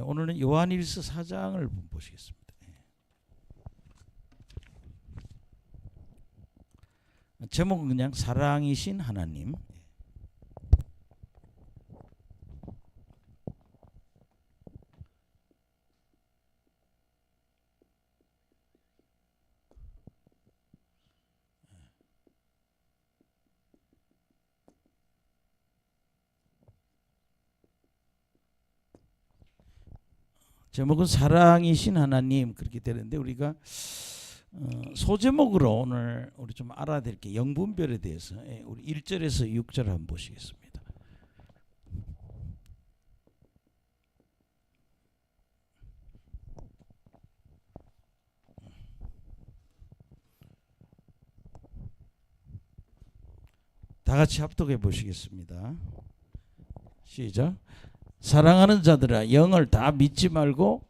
오늘은 요한일서 4장을 보시겠습니다. 제목은 그냥 사랑이신 하나님. 제목은 사랑이신 하나님 그렇게 되는데 우리가 소제목으로 오늘 우리 좀 알아야 될 게 영분별에 대해서 우리 1절에서 6절 한번 보시겠습니다. 다 같이 합독해 보시겠습니다. 시작. 사랑하는 자들아 영을 다 믿지 말고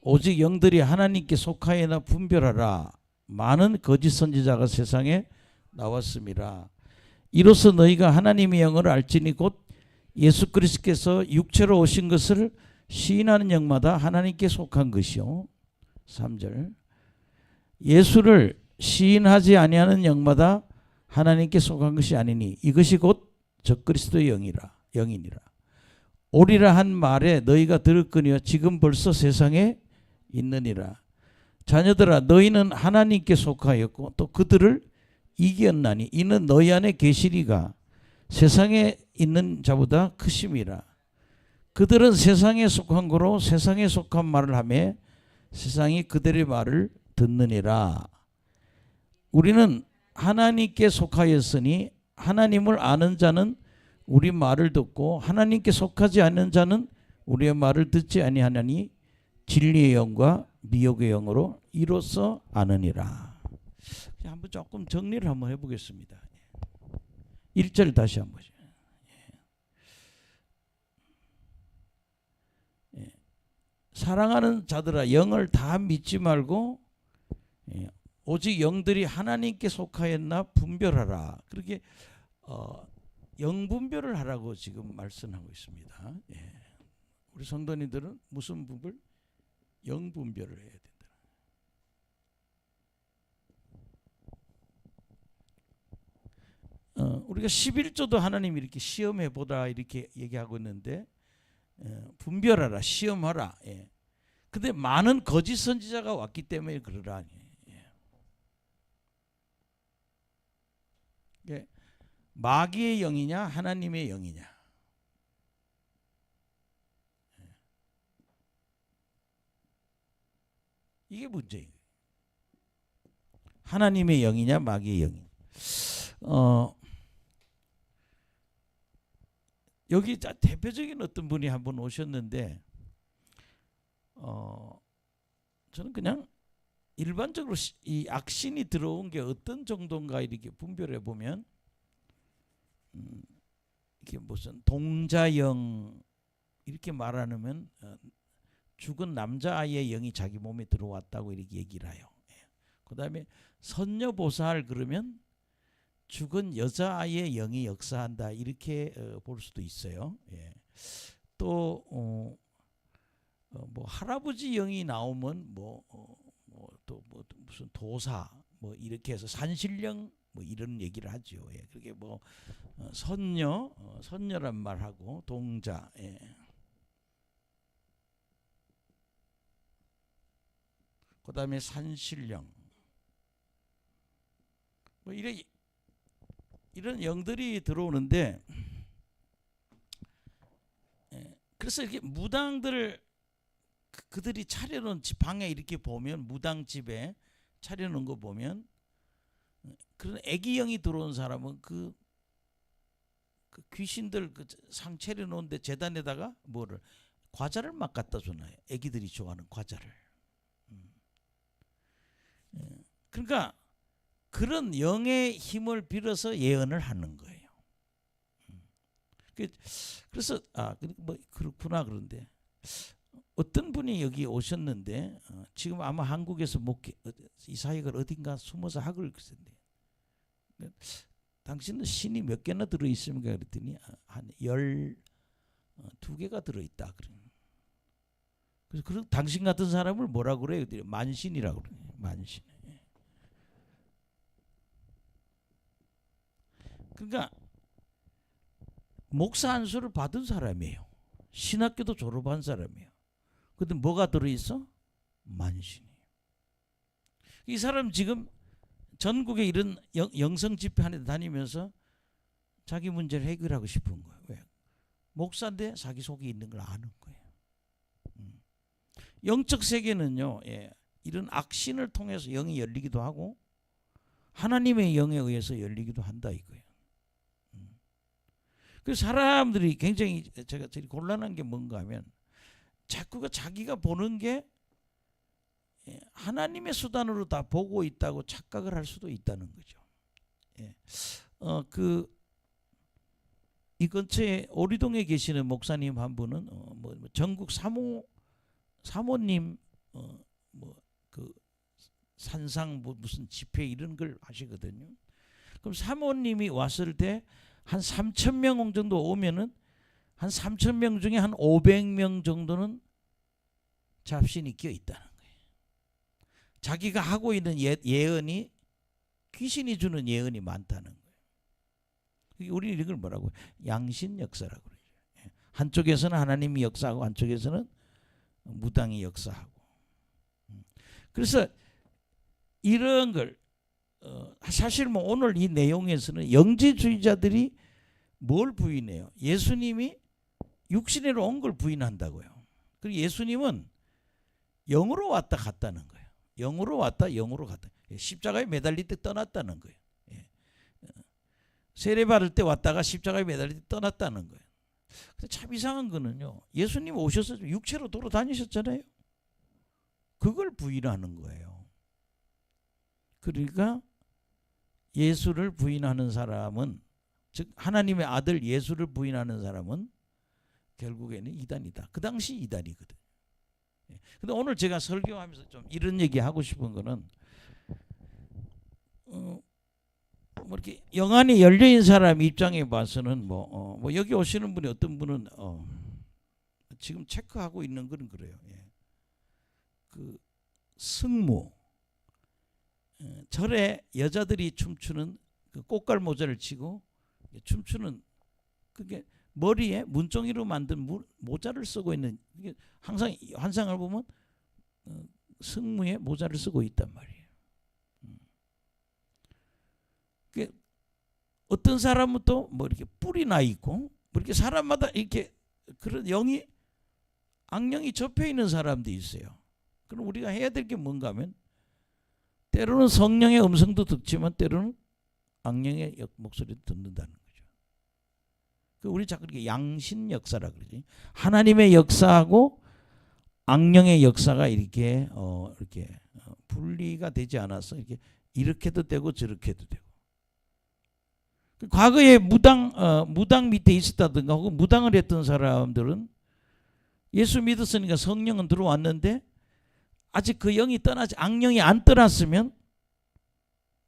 오직 영들이 하나님께 속하여나 분별하라. 많은 거짓 선지자가 세상에 나왔음이라. 이로써 너희가 하나님의 영을 알지니 곧 예수 그리스도께서 육체로 오신 것을 시인하는 영마다 하나님께 속한 것이요. 3절. 예수를 시인하지 아니하는 영마다 하나님께 속한 것이 아니니 이것이 곧 적그리스도의 영이니라. 오리라 한 말에 너희가 들었거니와 지금 벌써 세상에 있느니라. 자녀들아 너희는 하나님께 속하였고 또 그들을 이겼나니 이는 너희 안에 계시리가 세상에 있는 자보다 크심이라. 그들은 세상에 속한 거로 세상에 속한 말을 하며 세상이 그들의 말을 듣느니라. 우리는 하나님께 속하였으니 하나님을 아는 자는 우리 말을 듣고 하나님께 속하지 않는 자는 우리의 말을 듣지 아니하나니 진리의 영과 미혹의 영으로 이로써 아느니라. 한번 조금 정리를 한번 해보겠습니다. 1절 다시 한번 보죠. 사랑하는 자들아 영을 다 믿지 말고 오직 영들이 하나님께 속하였나 분별하라. 그렇게 영분별을 하라고 지금 말씀하고 있습니다. 우리 성도님들은 무슨 분별? 영분별을 해야 된다. 우리가 11조도 하나님 이렇게 시험해 보라 이렇게 얘기하고 있는데 분별하라, 시험하라. 근데 많은 거짓 선지자가 왔기 때문에 그러라. 마귀의 영이냐 하나님의 영이냐. 이게 문제예요. 하나님의 영이냐 마귀의 영이냐. 여기 대표적인 어떤 분이 한번 오셨는데 저는 그냥 일반적으로 이 악신이 들어온 게 어떤 정도인가 이렇게 분별해 보면 이게 무슨 동자영 이렇게 말하면 죽은 남자아이의 영이 자기 몸에 들어왔다고 이렇게 얘기를 해요. 그 다음에 선녀보살 그러면 죽은 여자아이의 영이 역사한다 이렇게 볼 수도 있어요. 또 뭐 할아버지 영이 나오면 또 무슨 도사 뭐 이렇게 해서 산신령 뭐 이런 얘기를 하죠. 그게 뭐 선녀란 말하고 동자. 그다음에 산신령. 뭐 이런 영들이 들어오는데 그래서 이렇게 무당들 그들이 차려놓은 방에 이렇게 보면 무당집에 차려놓은 거 보면 그런 애기영이 들어온 사람은 그 귀신들 상 차려놓은데 재단에다가 뭐를 과자를 막 갖다 주나요? 애기들이 좋아하는 과자를. 그러니까 그런 영의 힘을 빌어서 예언을 하는 거예요. 그래서 뭐 그렇구나. 그런데 어떤 분이 여기 오셨는데 지금 아마 한국에서 이사회가 어딘가 숨어서 학을 읽었는데 당신은 신이 몇 개나 들어있습니까? 그랬더니 한 12개가 들어있다. 그래서 당신 같은 사람을 뭐라고 그래요? 만신이라고 그래요. 만신. 그러니까 목사 안수를 받은 사람이에요. 신학교도 졸업한 사람이에요. 근데 뭐가 들어있어? 만신이에요. 이 사람 지금 전국에 이런 영성 집회 하는 데 다니면서 자기 문제를 해결하고 싶은 거예요. 왜? 목사인데 자기 속에 있는 걸 아는 거예요. 영적 세계는요, 이런 악신을 통해서 영이 열리기도 하고 하나님의 영에 의해서 열리기도 한다 이거예요. 그 사람들이 굉장히 제가 곤란한 게 뭔가 하면 자꾸가 자기가 보는 게 하나님의 수단으로 다 보고 있다고 착각을 할 수도 있다는 거죠. 이 근처에 오리동에 계시는 목사님 한 분은 전국 사모님 그 산상 무슨 집회 이런 걸 하시거든요. 그럼 사모님이 왔을 때 한 3,000명 정도 오면은 한 3,000명 중에 한 500명 정도는 잡신이 껴 있다는 거예요. 자기가 하고 있는 예언이 귀신이 주는 예언이 많다는 거예요. 우리 이걸 뭐라고 양신 역사라고 그러죠. 한쪽에서는 하나님이 역사하고 한쪽에서는 무당이 역사하고. 그래서 이런 걸 사실 뭐 오늘 이 내용에서는 영지주의자들이 뭘 부인해요? 예수님이 육신으로 온 걸 부인한다고요. 그리고 예수님은 영으로 왔다 갔다는 거예요. 영으로 왔다 영으로 갔다. 십자가에 매달릴 때 떠났다는 거예요. 세례 받을 때 왔다가 십자가에 매달릴 때 떠났다는 거예요. 근데 참 이상한 거는요. 예수님 오셔서 육체로 돌아다니셨잖아요. 그걸 부인하는 거예요. 그러니까 예수를 부인하는 사람은, 즉 하나님의 아들 예수를 부인하는 사람은 결국에는 이단이다. 그 당시 이단이거든. 근데 오늘 제가 설교하면서 좀 이런 얘기 하고 싶은 거는 뭐 이렇게 영안이 열려 있는 사람 입장에 봐서는 뭐 여기 오시는 분이 어떤 분은 지금 체크하고 있는 건 그래요. 그 승무 절에 여자들이 춤추는 그 꽃갈 모자를 치고 춤추는 그게 머리에 문종이로 만든 모자를 쓰고 있는, 이게 항상 환상을 보면 승무의 모자를 쓰고 있단 말이에요. 어떤 사람은 또 뭐 이렇게 뿔이 나 있고 뭐 이렇게 사람마다 이렇게 그런 악령이 접해 있는 사람도 있어요. 그럼 우리가 해야 될 게 뭔가 하면 때로는 성령의 음성도 듣지만 때로는 악령의 목소리도 듣는다는 거죠. 우리 자꾸 이렇게 양신 역사라 그러지. 하나님의 역사하고 악령의 역사가 이렇게 분리가 되지 않아서 이렇게도 되고 저렇게도 되고. 과거에 무당 밑에 있었다든가 혹은 무당을 했던 사람들은 예수 믿었으니까 성령은 들어왔는데 아직 그 영이 떠나지, 악령이 안 떠났으면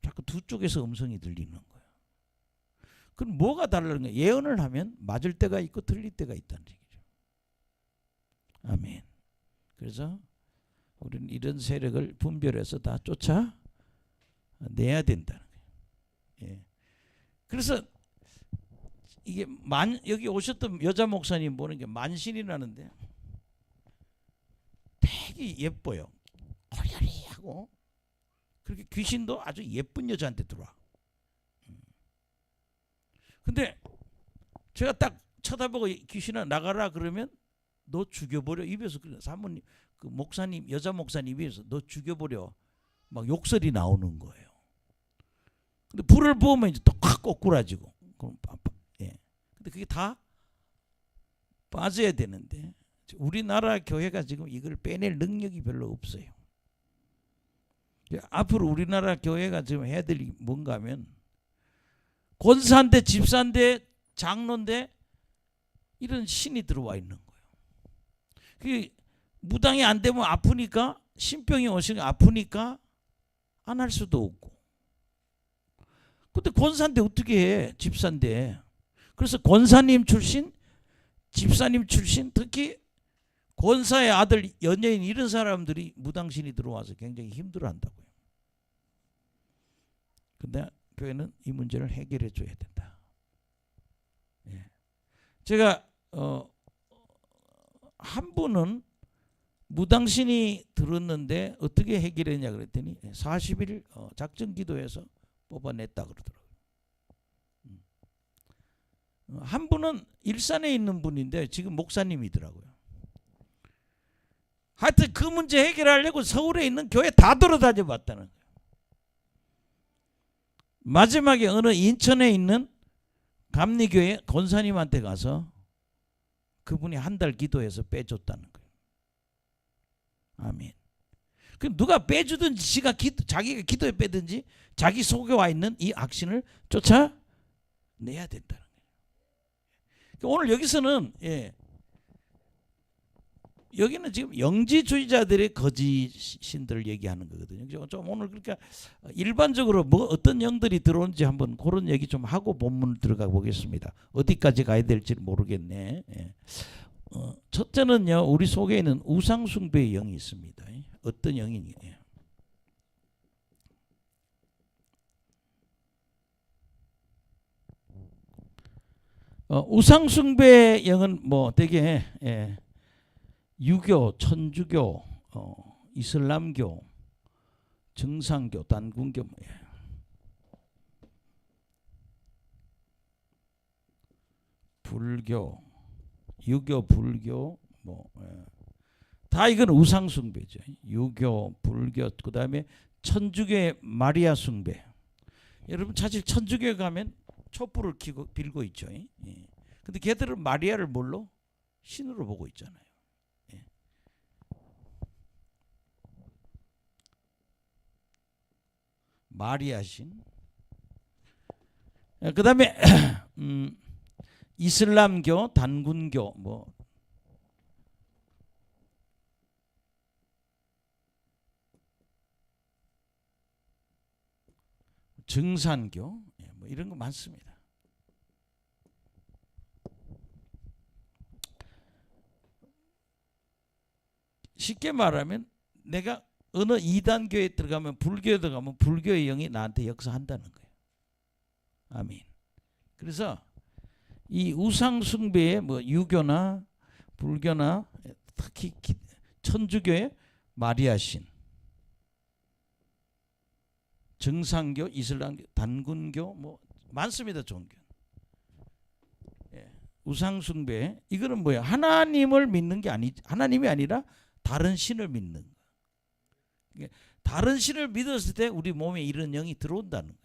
자꾸 두 쪽에서 음성이 들리는 거예요. 그럼 뭐가 다른 거예요? 예언을 하면 맞을 때가 있고 틀릴 때가 있다는 얘기죠. 아멘. 그래서 우리는 이런 세력을 분별해서 다 쫓아내야 된다는 거예요. 그래서 이게 여기 오셨던 여자 목사님 보는 게 만신이라는데 되게 예뻐요. 어리어리하고 그렇게 귀신도 아주 예쁜 여자한테 들어와. 근데 제가 딱 쳐다보고 귀신아 나가라 그러면 너 죽여버려. 입에서 사모님 그 목사님 여자 목사님 입에서 너 죽여버려 막 욕설이 나오는 거예요. 근데 불을 부으면 이제 또 확 꼬꾸라지고. 근데 그게 다 빠져야 되는데 우리나라 교회가 지금 이걸 빼낼 능력이 별로 없어요. 앞으로 우리나라 교회가 지금 해야 될 일이 뭔가 하면 권사인데 집사인데 장로인데 이런 신이 들어와 있는 거예요. 그게 무당이 안 되면 아프니까, 신병이 오시면 아프니까 안 할 수도 없고. 근데 권사인데 어떻게 해? 집사인데. 그래서 권사님 출신, 집사님 출신, 특히 권사의 아들, 연예인 이런 사람들이 무당신이 들어와서 굉장히 힘들어한다고요. 근데 교회는 이 문제를 해결해 줘야 된다. 예. 제가 한 분은 무당신이 들었는데 어떻게 해결했냐 그랬더니 40일 작전 기도해서 뽑아냈다 그러더라고요. 한 분은 일산에 있는 분인데 지금 목사님이더라고요. 하여튼 그 문제 해결하려고 서울에 있는 교회 다 돌아다녀 봤다는 거예요. 마지막에 어느 인천에 있는 감리교회 권사님한테 가서 그분이 한 달 기도해서 빼줬다는 거예요. 아멘. 그 누가 빼주든지 자기가 기도에 빼든지 자기 속에 와 있는 이 악신을 쫓아내야 된다는 거예요. 오늘 여기서는 여기는 지금 영지주의자들의 거짓신들을 얘기하는 거거든요. 좀 오늘 그러니까 일반적으로 뭐 어떤 영들이 들어오는지 한번 그런 얘기 좀 하고 본문 들어가 보겠습니다. 어디까지 가야 될지 모르겠네. 첫째는요, 우리 속에 있는 우상숭배의 영이 있습니다. 어떤 영이냐? 우상숭배의 영은 뭐 되게 유교, 천주교, 이슬람교, 정상교, 단군교, 불교, 유교, 불교, 다 이건 우상 숭배죠. 유교, 불교, 그다음에 천주교의 마리아 숭배. 여러분 사실 천주교에 가면 촛불을 빌고 있죠. 근데 걔들은 마리아를 뭘로? 신으로 보고 있잖아요. 마리아 신. 그다음에 이슬람교, 단군교 정산교 이런 거 많습니다. 쉽게 말하면 내가 어느 이단교에 들어가면 불교에 들어가면 불교의 영이 나한테 역사한다는 거예요. 아멘. 그래서 이 우상숭배의 유교나 불교나 특히 천주교의 마리아신, 정상교, 이슬람교, 단군교 많습니다. 종교. 우상숭배 이거는 뭐예요? 하나님을 믿는 게 하나님이 아니라 다른 신을 믿는 거예요. 다른 신을 믿었을 때 우리 몸에 이런 영이 들어온다는 거예요.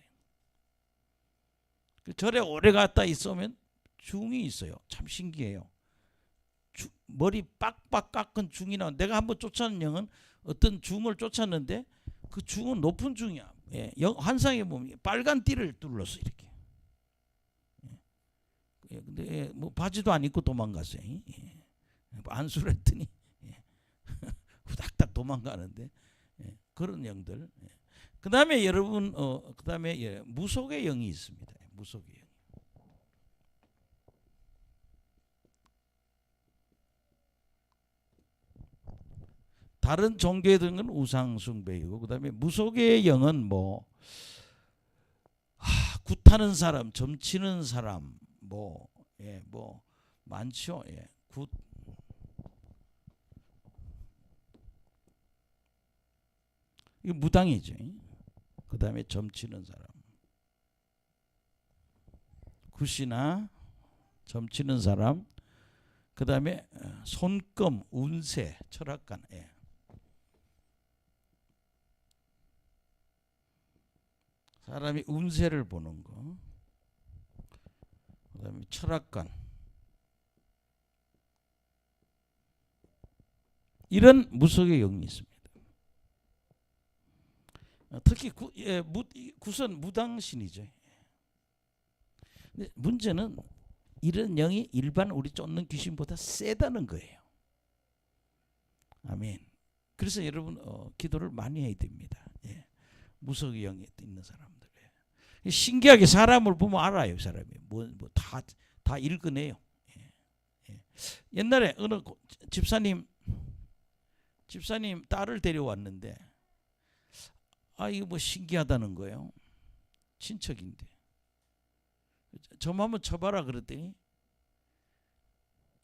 절에 오래 갔다 있으면 중이 있어요. 참 신기해요. 머리 빡빡 깎은 중이 나와. 내가 한번 쫓아낸 영은 어떤 중을 쫓았는데 그 중은 높은 중이야. 환상에 보면 빨간 띠를 뚫었어 이렇게. 근데 뭐 바지도 안 입고 도망갔어요. 안수를 했더니 후닥닥 도망가는데 그런 영들. 그 다음에 여러분 그 다음에 무속의 영이 있습니다. 무속의 영. 다른 종교에 드는 건 우상숭배이고 그 다음에 무속의 영은 굿하는 사람, 점치는 사람 많죠. 굿. 이거 무당이죠. 그 다음에 점치는 사람. 굿이나 점치는 사람. 그 다음에 손금, 운세, 철학관. 사람이 운세를 보는 거. 그 다음에 철학관. 이런 무속의 영이 있습니다. 특히 굿은 무당신이죠. 근데 문제는 이런 영이 일반 우리 쫓는 귀신보다 세다는 거예요. 아멘. 그래서 여러분 기도를 많이 해야 됩니다. 무속의 영이 있는 사람들. 신기하게 사람을 보면 알아요. 사람이 다 읽어내요. 옛날에 어느 집사님 집사님 딸을 데려왔는데 이거 뭐 신기하다는 거예요. 친척인데 점 한번 쳐봐라 그랬더니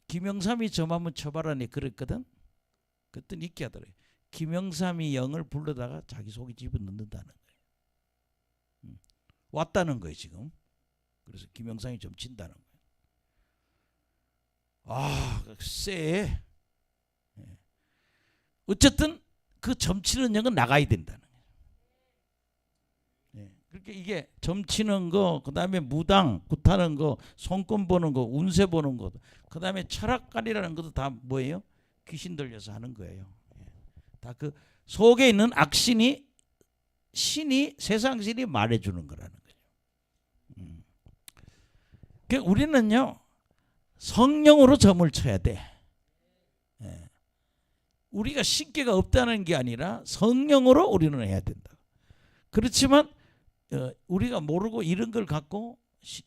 김영삼이 점 한번 쳐봐라 네 그랬거든. 그랬더니 있게 하더래. 김영삼이 영을 불러다가 자기 속에 집어넣는다는 거예요. 왔다는 거예요 지금. 그래서 김영삼이 점 친다는 거예요. 쎄. 어쨌든 그 점치는 영은 나가야 된다는 거예요. 그렇게 이게 점치는 거, 그 다음에 무당, 굿하는 거, 손금 보는 거, 운세 보는 거, 그 다음에 철학관이라는 것도 다 뭐예요? 귀신 들려서 하는 거예요. 다 그 속에 있는 악신이 세상신이 말해주는 거라는 거죠. 그러니까 우리는요 성령으로 점을 쳐야 돼. 우리가 신께가 없다는 게 아니라 성령으로 우리는 해야 된다. 그렇지만 우리가 모르고 이런 걸 갖고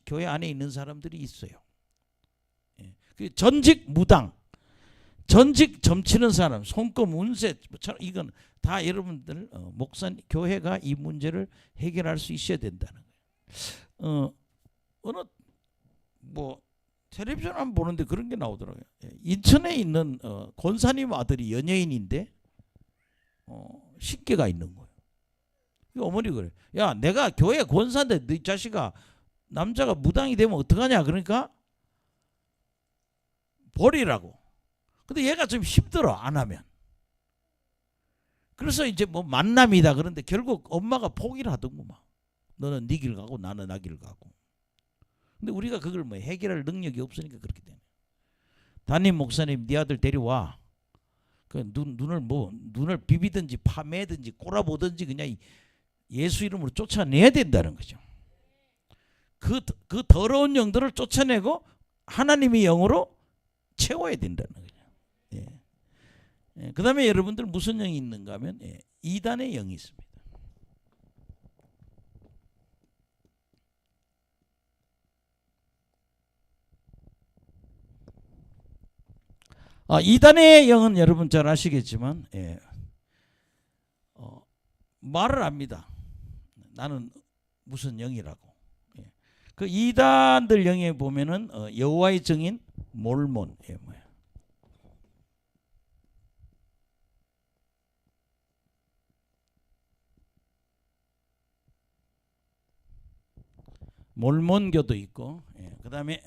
교회 안에 있는 사람들이 있어요. 전직 무당, 전직 점치는 사람, 손금 운세, 이건 다 여러분들 목사님 교회가 이 문제를 해결할 수 있어야 된다는 거예요. 어느 뭐 텔레비전 한번 보는데 그런 게 나오더라고요. 인천에 있는 권사님 아들이 연예인인데 식계가 있는 거예요. 어머니 그래. 야 내가 교회 권사인데 네 자식아 남자가 무당이 되면 어떡하냐. 그러니까 버리라고. 근데 얘가 좀 힘들어 안 하면. 그래서 이제 뭐 만남이다 그런데 결국 엄마가 포기를 하더구만. 너는 네 길 가고 나는 나 길 가고. 근데 우리가 그걸 뭐 해결할 능력이 없으니까 그렇게 되네. 담임 목사님 네 아들 데려와. 그 눈을 비비든지 파매든지 꼬라보든지 그냥 예수 이름으로 쫓아내야 된다는 거죠. 그 더러운 영들을 쫓아내고 하나님의 영으로 채워야 된다는 거죠. 그 다음에 여러분들 무슨 영이 있는가 하면 이단의 영이 있습니다. 이단의 영은 여러분 잘 아시겠지만 말을 합니다. 나는 무슨 영이라고. 그 이단들 영에 보면은 여호와의 증인 몰몬 뭐야. 몰몬교도 있고, 그 다음에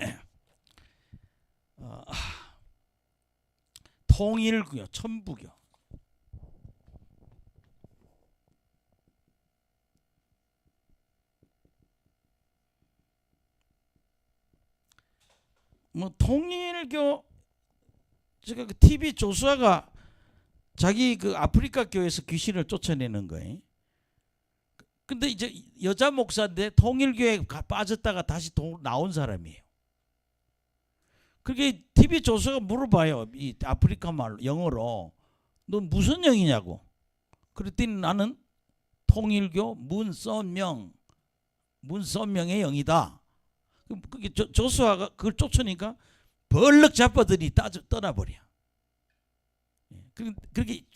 통일교, 천부교. 뭐 통일교 제가 그 TV 조수아가 자기 그 아프리카 교회에서 귀신을 쫓아내는 거예요. 근데 이제 여자 목사인데 통일교회에 빠졌다가 다시 나온 사람이에요. 그게 TV 조수가 물어봐요. 이 아프리카 말로 영어로 너 무슨 영이냐고. 그랬더니 나는 통일교 문선명의 영이다. 그게 조수아가 그걸 쫓으니까 벌럭 잡아들이 떠나버려. 그렇게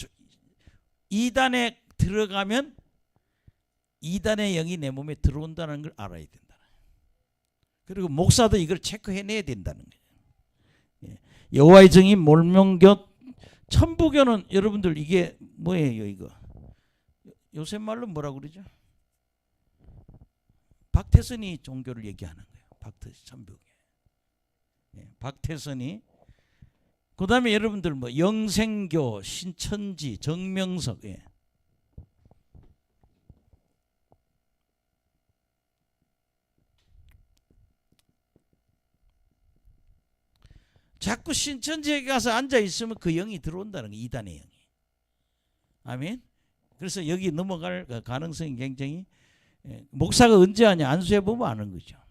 이단에 들어가면 이단의 영이 내 몸에 들어온다는 걸 알아야 된다. 그리고 목사도 이걸 체크해내야 된다는 거예요. 여호와의 증인 몰몬교, 천부교는 여러분들 이게 뭐예요 이거? 요새 말로 뭐라고 그러죠? 박태선이 종교를 얘기하는 거예요. 박태선 천부교. 박태선이. 그 다음에 여러분들 뭐 영생교, 신천지, 정명석. 자꾸 신천지에 가서 앉아 있으면 그 영이 들어온다는 거, 이단의 영이. 아멘. 그래서 여기 넘어갈 가능성이 굉장히 목사가 언제 하냐 안수해 보면 아는 거죠.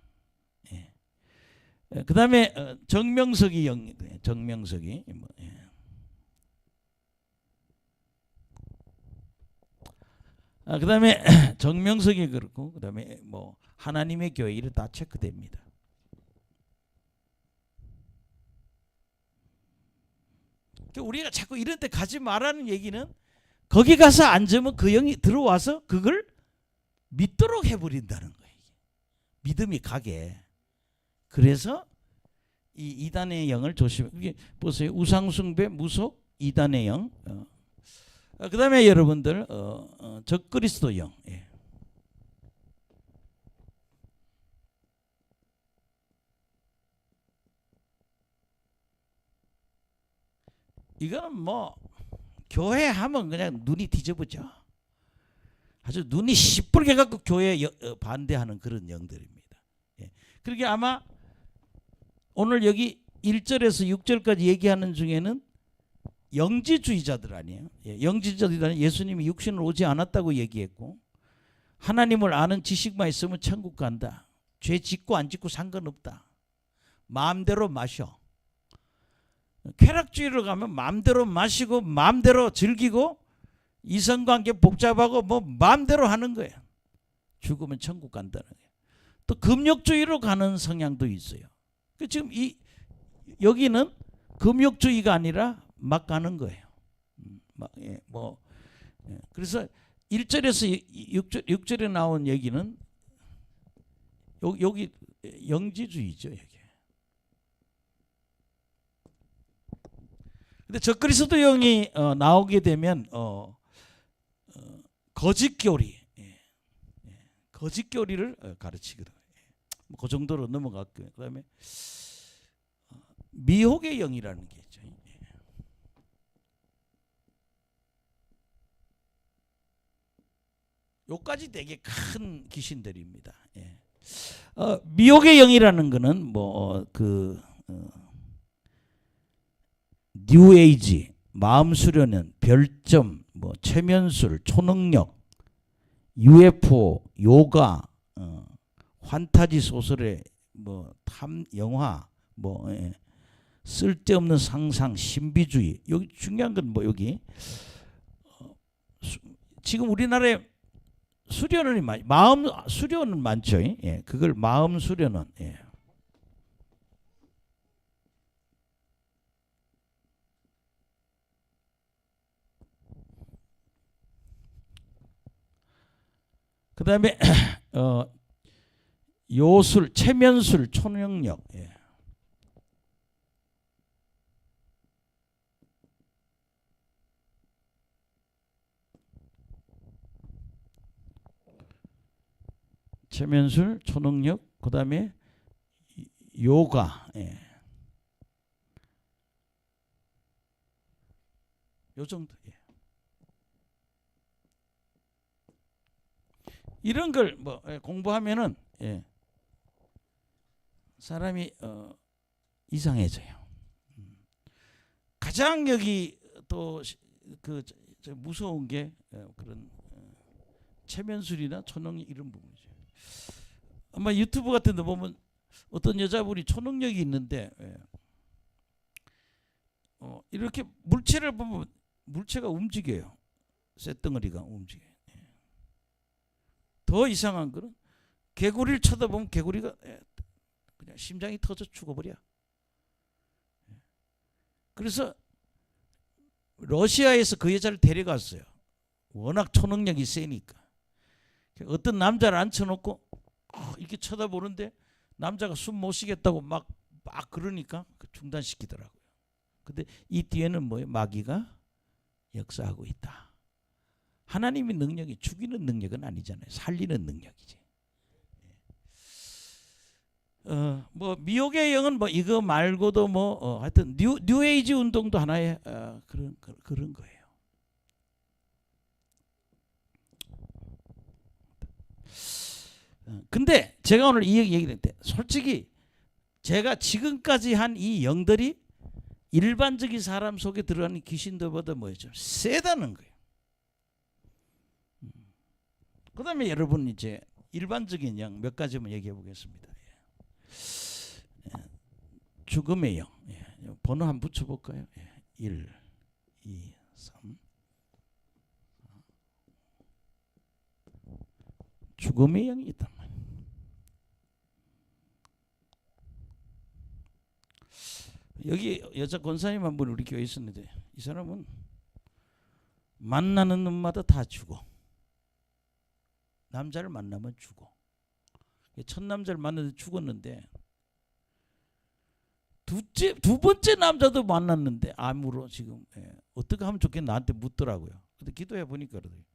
그 다음에 정명석이 영, 정명석이 뭐, 그 다음에 정명석이 그렇고 그 다음에 뭐 하나님의 교회 이런 다 체크됩니다. 우리가 자꾸 이런 데 가지 말라는 얘기는 거기 가서 앉으면 그 영이 들어와서 그걸 믿도록 해버린다는 거예요. 믿음이 가게. 그래서 이 이단의 영을 조심해. 이게 보세요. 우상숭배, 무속, 이단의 영. 그다음에 여러분들 적그리스도 영. 예. 이거는 뭐 교회 하면 그냥 눈이 뒤집어져. 아주 눈이 시뻘게 갖고 교회에 반대하는 그런 영들입니다. 예. 그러게 아마 오늘 여기 1절에서 6절까지 얘기하는 중에는 영지주의자들 아니에요. 예. 영지주의자들은 예수님이 육신으로 오지 않았다고 얘기했고 하나님을 아는 지식만 있으면 천국 간다. 죄 짓고 안 짓고 상관없다. 마음대로 마셔. 쾌락주의로 가면 마음대로 마시고 마음대로 즐기고 이성관계 복잡하고 뭐 마음대로 하는 거예요. 죽으면 천국 간다는 거예요. 또 금욕주의로 가는 성향도 있어요. 지금 여기는 금욕주의가 아니라 막 가는 거예요. 그래서 1절에서 6절에 나온 얘기는 여기 영지주의죠. 여기. 근데 적그리스도 영이 나오게 되면 거짓교리, 거짓교리를 가르치거든요. 그 정도로 넘어갔고요. 그다음에 미혹의 영이라는 게 있죠. 요까지 되게 큰 귀신들입니다. 미혹의 영이라는 거는 뉴에이지, 마음 수련은, 별점, 최면술, 초능력, UFO, 요가, 환타지 소설의 영화, 쓸데없는 상상, 신비주의. 여기 중요한 건 여기 지금 우리나라에 수련은 마음 수련은 많죠. 예, 그걸 마음 수련은. 예. 그다음에 요술, 체면술, 초능력. 예. 체면술, 초능력, 그다음에 요가. 예. 요 정도. 예. 이런 걸 공부하면은 사람이 이상해져요. 가장 여기 또 무서운 게 그런 체면술이나 초능력 이런 부분이죠. 아마 유튜브 같은 데 보면 어떤 여자분이 초능력이 있는데 이렇게 물체를 보면 물체가 움직여요. 쇳덩어리가 움직여요. 더 이상한 거는 개구리를 쳐다보면 개구리가 그냥 심장이 터져 죽어버려. 그래서 러시아에서 그 여자를 데려갔어요. 워낙 초능력이 세니까. 어떤 남자를 앉혀놓고 이렇게 쳐다보는데 남자가 숨 못 쉬겠다고 막 그러니까 중단시키더라고요. 근데 이 뒤에는 뭐예요? 마귀가 역사하고 있다. 하나님의 능력이 죽이는 능력은 아니잖아요. 살리는 능력이지. 미혹의 영은 이거 말고도 하여튼 뉴에이지 운동도 하나의 그런 거예요. 근데 제가 오늘 이 얘기를 때 솔직히 제가 지금까지 한 이 영들이 일반적인 사람 속에 들어가는 귀신들보다 뭐죠? 세다는 거예요. 그 다음에 여러분 이제 일반적인 영 몇 가지만 얘기해 보겠습니다. 죽음의 영. 번호 한번 붙여볼까요? 1, 2, 3. 죽음의 영이 있단 말이에요. 여기 여자 권사님 한 분 우리 교회에 있었는데 이 사람은 만나는 놈마다 다 죽어. 남자를 만나면 죽어. 첫 남자를 만나서 죽었는데 두 번째 남자도 만났는데 암으로 지금 어떻게 하면 좋겠나 나한테 묻더라고요. 근데 기도해 보니까 그러더라고요.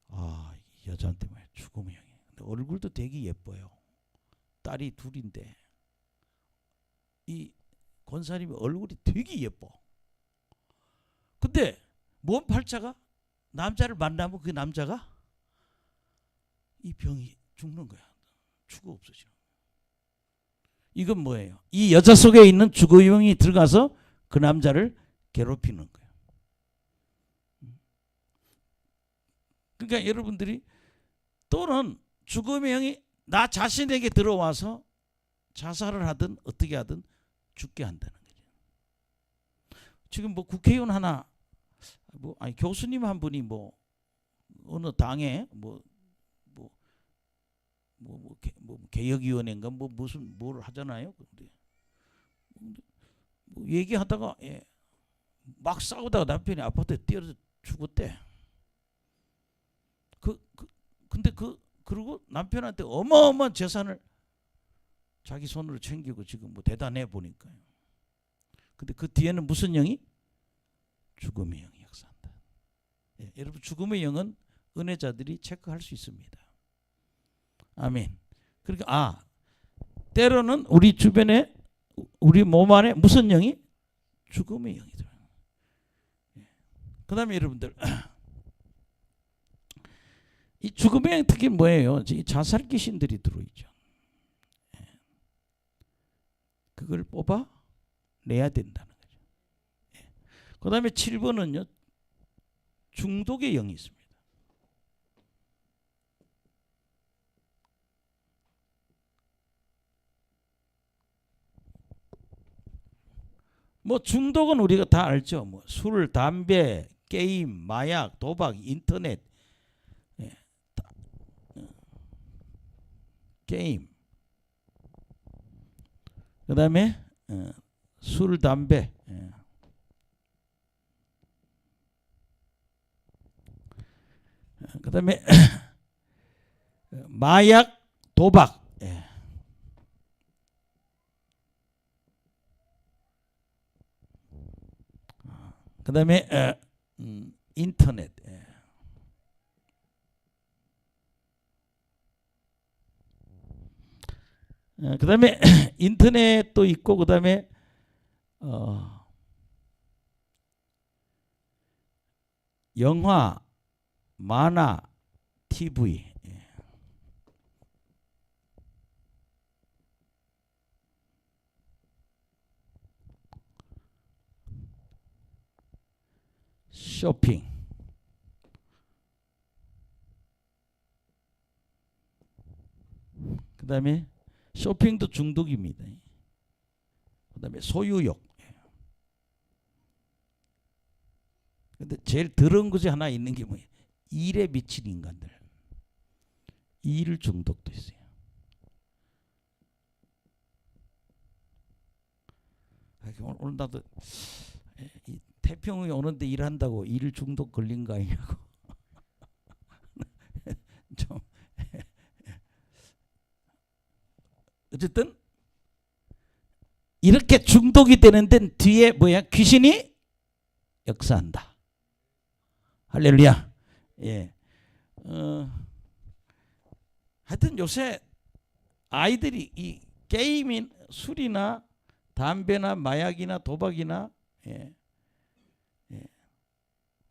아, 이 여자한테 뭐 죽음의 형이. 근데 얼굴도 되게 예뻐요. 딸이 둘인데 이 권사님의 얼굴이 되게 예뻐. 근데 몸 팔자가 남자를 만나면 그 남자가 이 병이 죽는 거야. 죽어 없어지는. 이건 뭐예요? 이 여자 속에 있는 죽음의 영이 들어가서 그 남자를 괴롭히는 거예요. 그러니까 여러분들이 또는 죽음의 영이 나 자신에게 들어와서 자살을 하든 어떻게 하든 죽게 한다는 거죠. 지금 뭐 국회의원 하나 아니 교수님 한 분이 뭐 어느 당에 개혁위원회인가 무슨 뭘 하잖아요. 근데 뭐 얘기하다가 막 싸우다가 남편이 아파트에 뛰어서 죽었대. 근데 그리고 남편한테 어마어마한 재산을 자기 손으로 챙기고 지금 뭐 대단해 보니까요. 근데 그 뒤에는 무슨 영이? 죽음의 영이 역사한다. 여러분 죽음의 영은 은혜자들이 체크할 수 있습니다. 아멘. 그러니까 때로는 우리 주변에 우리 몸 안에 무슨 영이? 죽음의 영이 들어요. 그다음에 여러분들 이 죽음의 영 특히 뭐예요? 이 자살 귀신들이 들어있죠. 그걸 뽑아 내야 된다는 거죠. 그다음에 7번은요. 중독의 영이 있습니다. 뭐 중독은 우리가 다 알죠. 뭐 술, 담배, 게임, 마약, 도박, 인터넷, 게임. 그다음에 술, 담배. 그다음에 마약, 도박. 그다음에 인터넷. 그다음에 인터넷도 있고 그다음에 영화, 만화, TV. 쇼핑. 그다음에 쇼핑도 중독입니다. 그다음에 소유욕. 근데 제일 더러운 것이 하나 있는 게 뭐예요? 일에 미친 인간들. 일 중독도 있어요. 오늘 나도 이 태평이 오는데 일한다고 일 중독 걸린 거 아니냐고. 좀 어쨌든 이렇게 중독이 되는 데는 뒤에 뭐야? 귀신이 역사한다. 할렐루야. 예. 하여튼 요새 아이들이 이 게임인 술이나 담배나 마약이나 도박이나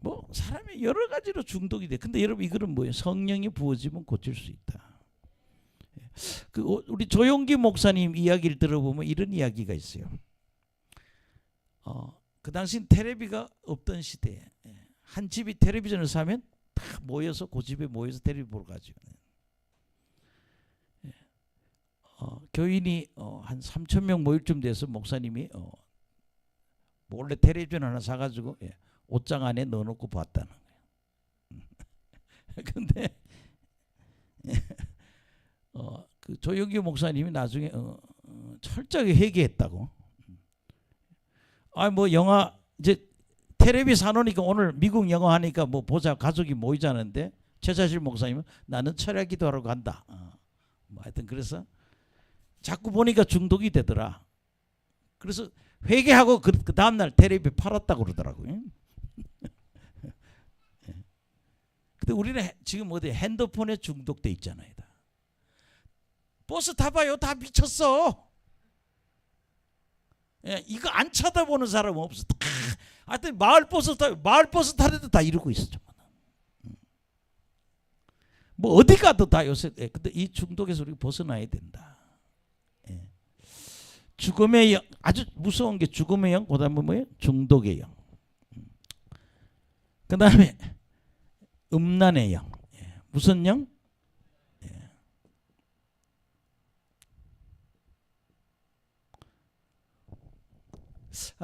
뭐 사람이 여러 가지로 중독이 돼. 근데 여러분 이거는 뭐예요? 성령이 부어지면 고칠 수 있다. 우리 조용기 목사님 이야기를 들어보면 이런 이야기가 있어요. 그 당시 텔레비가 없던 시대에 한 집이 텔레비전을 사면 다 모여서 그 집에 모여서 텔레비 보러 가죠. 교인이 한 3,000명 모일 쯤 돼서 목사님이 몰래 텔레비전 하나 사가지고 옷장 안에 넣어놓고 봤다는 거예요. 근데 그 조영기 목사님이 나중에 철저하게 회개했다고. 뭐 영화 이제 텔레비 사놓으니까 오늘 미국 영화 하니까 뭐 보자 가족이 모이자는데 최자실 목사님은 나는 철야 기도하러 간다. 뭐 하여튼 그래서 자꾸 보니까 중독이 되더라. 그래서 회개하고 그 다음날 텔레비 팔았다고 그러더라고요. 근데 우리는 지금 어디 핸드폰에 중독돼 있잖아요. 다. 버스 타봐요. 다 미쳤어. 예, 이거 안 쳐다보는 사람은 없어. 하여튼 마을버스 타는데 다 이러고 있어. 뭐 어디 가도 다 요새. 근데 이 중독에서 우리가 벗어나야 된다. 예. 죽음의 영, 아주 무서운 게 죽음의 영, 그다음에 뭐예요? 중독의 영. 그다음에 음란의 영. 예. 무슨 영? 예.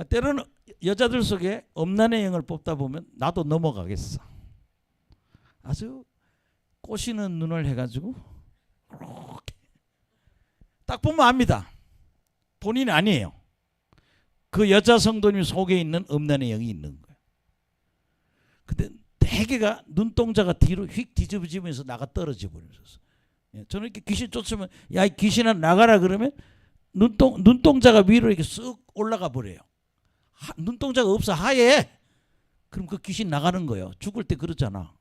때로는 여자들 속에 음란의 영을 뽑다 보면 나도 넘어가겠어. 아주 꼬시는 눈을 해가지고 그렇게 딱 보면 압니다. 본인이 아니에요. 그 여자 성도님 속에 있는 음란의 영이 있는 거예요. 근데 대개가 눈동자가 뒤로 휙 뒤집어지면서 나가 떨어져 버렸어. 저는 이렇게 귀신 쫓으면 야 이 귀신아 나가라 그러면 눈동자가 위로 이렇게 쓱 올라가 버려요. 눈동자가 없어 하얘. 그럼 그 귀신 나가는 거예요. 죽을 때 그러잖아.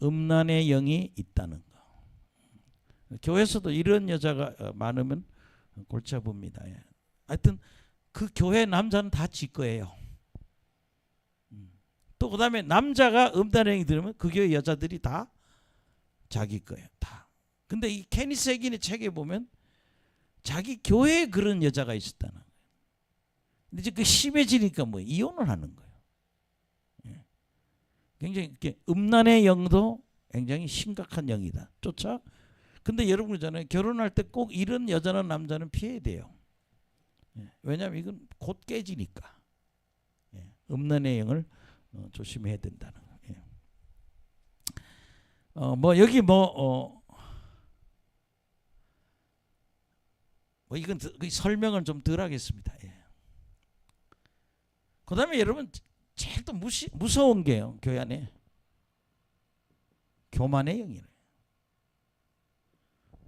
음란의 영이 있다는 거. 교회에서도 이런 여자가 많으면 골치 아픕니다. 하여튼 그 교회 남자는 다 지 거예요. 또 그다음에 남자가 음란의 영이 들으면 그 교회 여자들이 다 자기 거예요. 다. 근데 이 케니스 해긴의 책에 보면 자기 교회에 그런 여자가 있었다는 거예요. 근데 이제 그 심해지니까 뭐 이혼을 하는 거예요. 굉장히 이렇게 음란의 영도 굉장히 심각한 영이다. 쫓아. 근데 여러분 있잖아요. 결혼할 때 꼭 이런 여자나 남자는 피해야 돼요. 왜냐하면 이건 곧 깨지니까. 음란의 영을 조심해야 된다는 거예요. 뭐 여기 뭐 이건 설명을 좀 덜 하겠습니다. 그 다음에 여러분 제일 또 무서운 게요. 교회 안에 교만의 영이래요.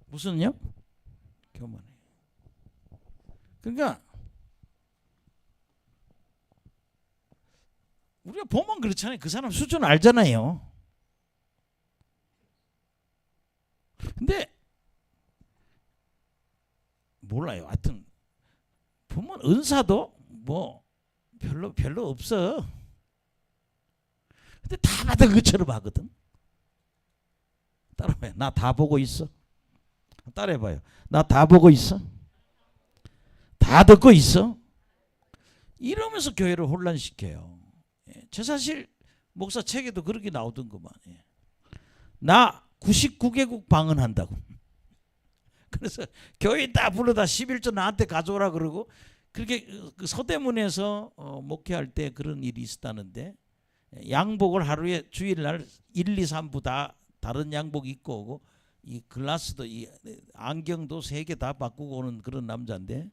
무슨 영? 교만의 영. 그러니까 우리가 보면 그렇잖아요. 그 사람 수준 알잖아요. 근데 몰라요. 하여튼 보면 은사도 뭐 별로 없어. 근데 다 받은 것처럼 하거든. 따라해봐요. 나 다 보고 있어. 따라해봐요. 나 다 보고 있어. 다 듣고 있어. 이러면서 교회를 혼란시켜요. 제 사실 목사 책에도 그렇게 나오던구만. 나 99개국 방언한다고. 그래서 교회 다 불러다 11조 나한테 가져오라 그러고 그렇게 그 서대문에서 목회할 때 그런 일이 있었다는데 양복을 하루에 주일날 1, 2, 3부 다 다른 양복 입고 오고 이 글라스도 이 안경도 3개 다 바꾸고 오는 그런 남자인데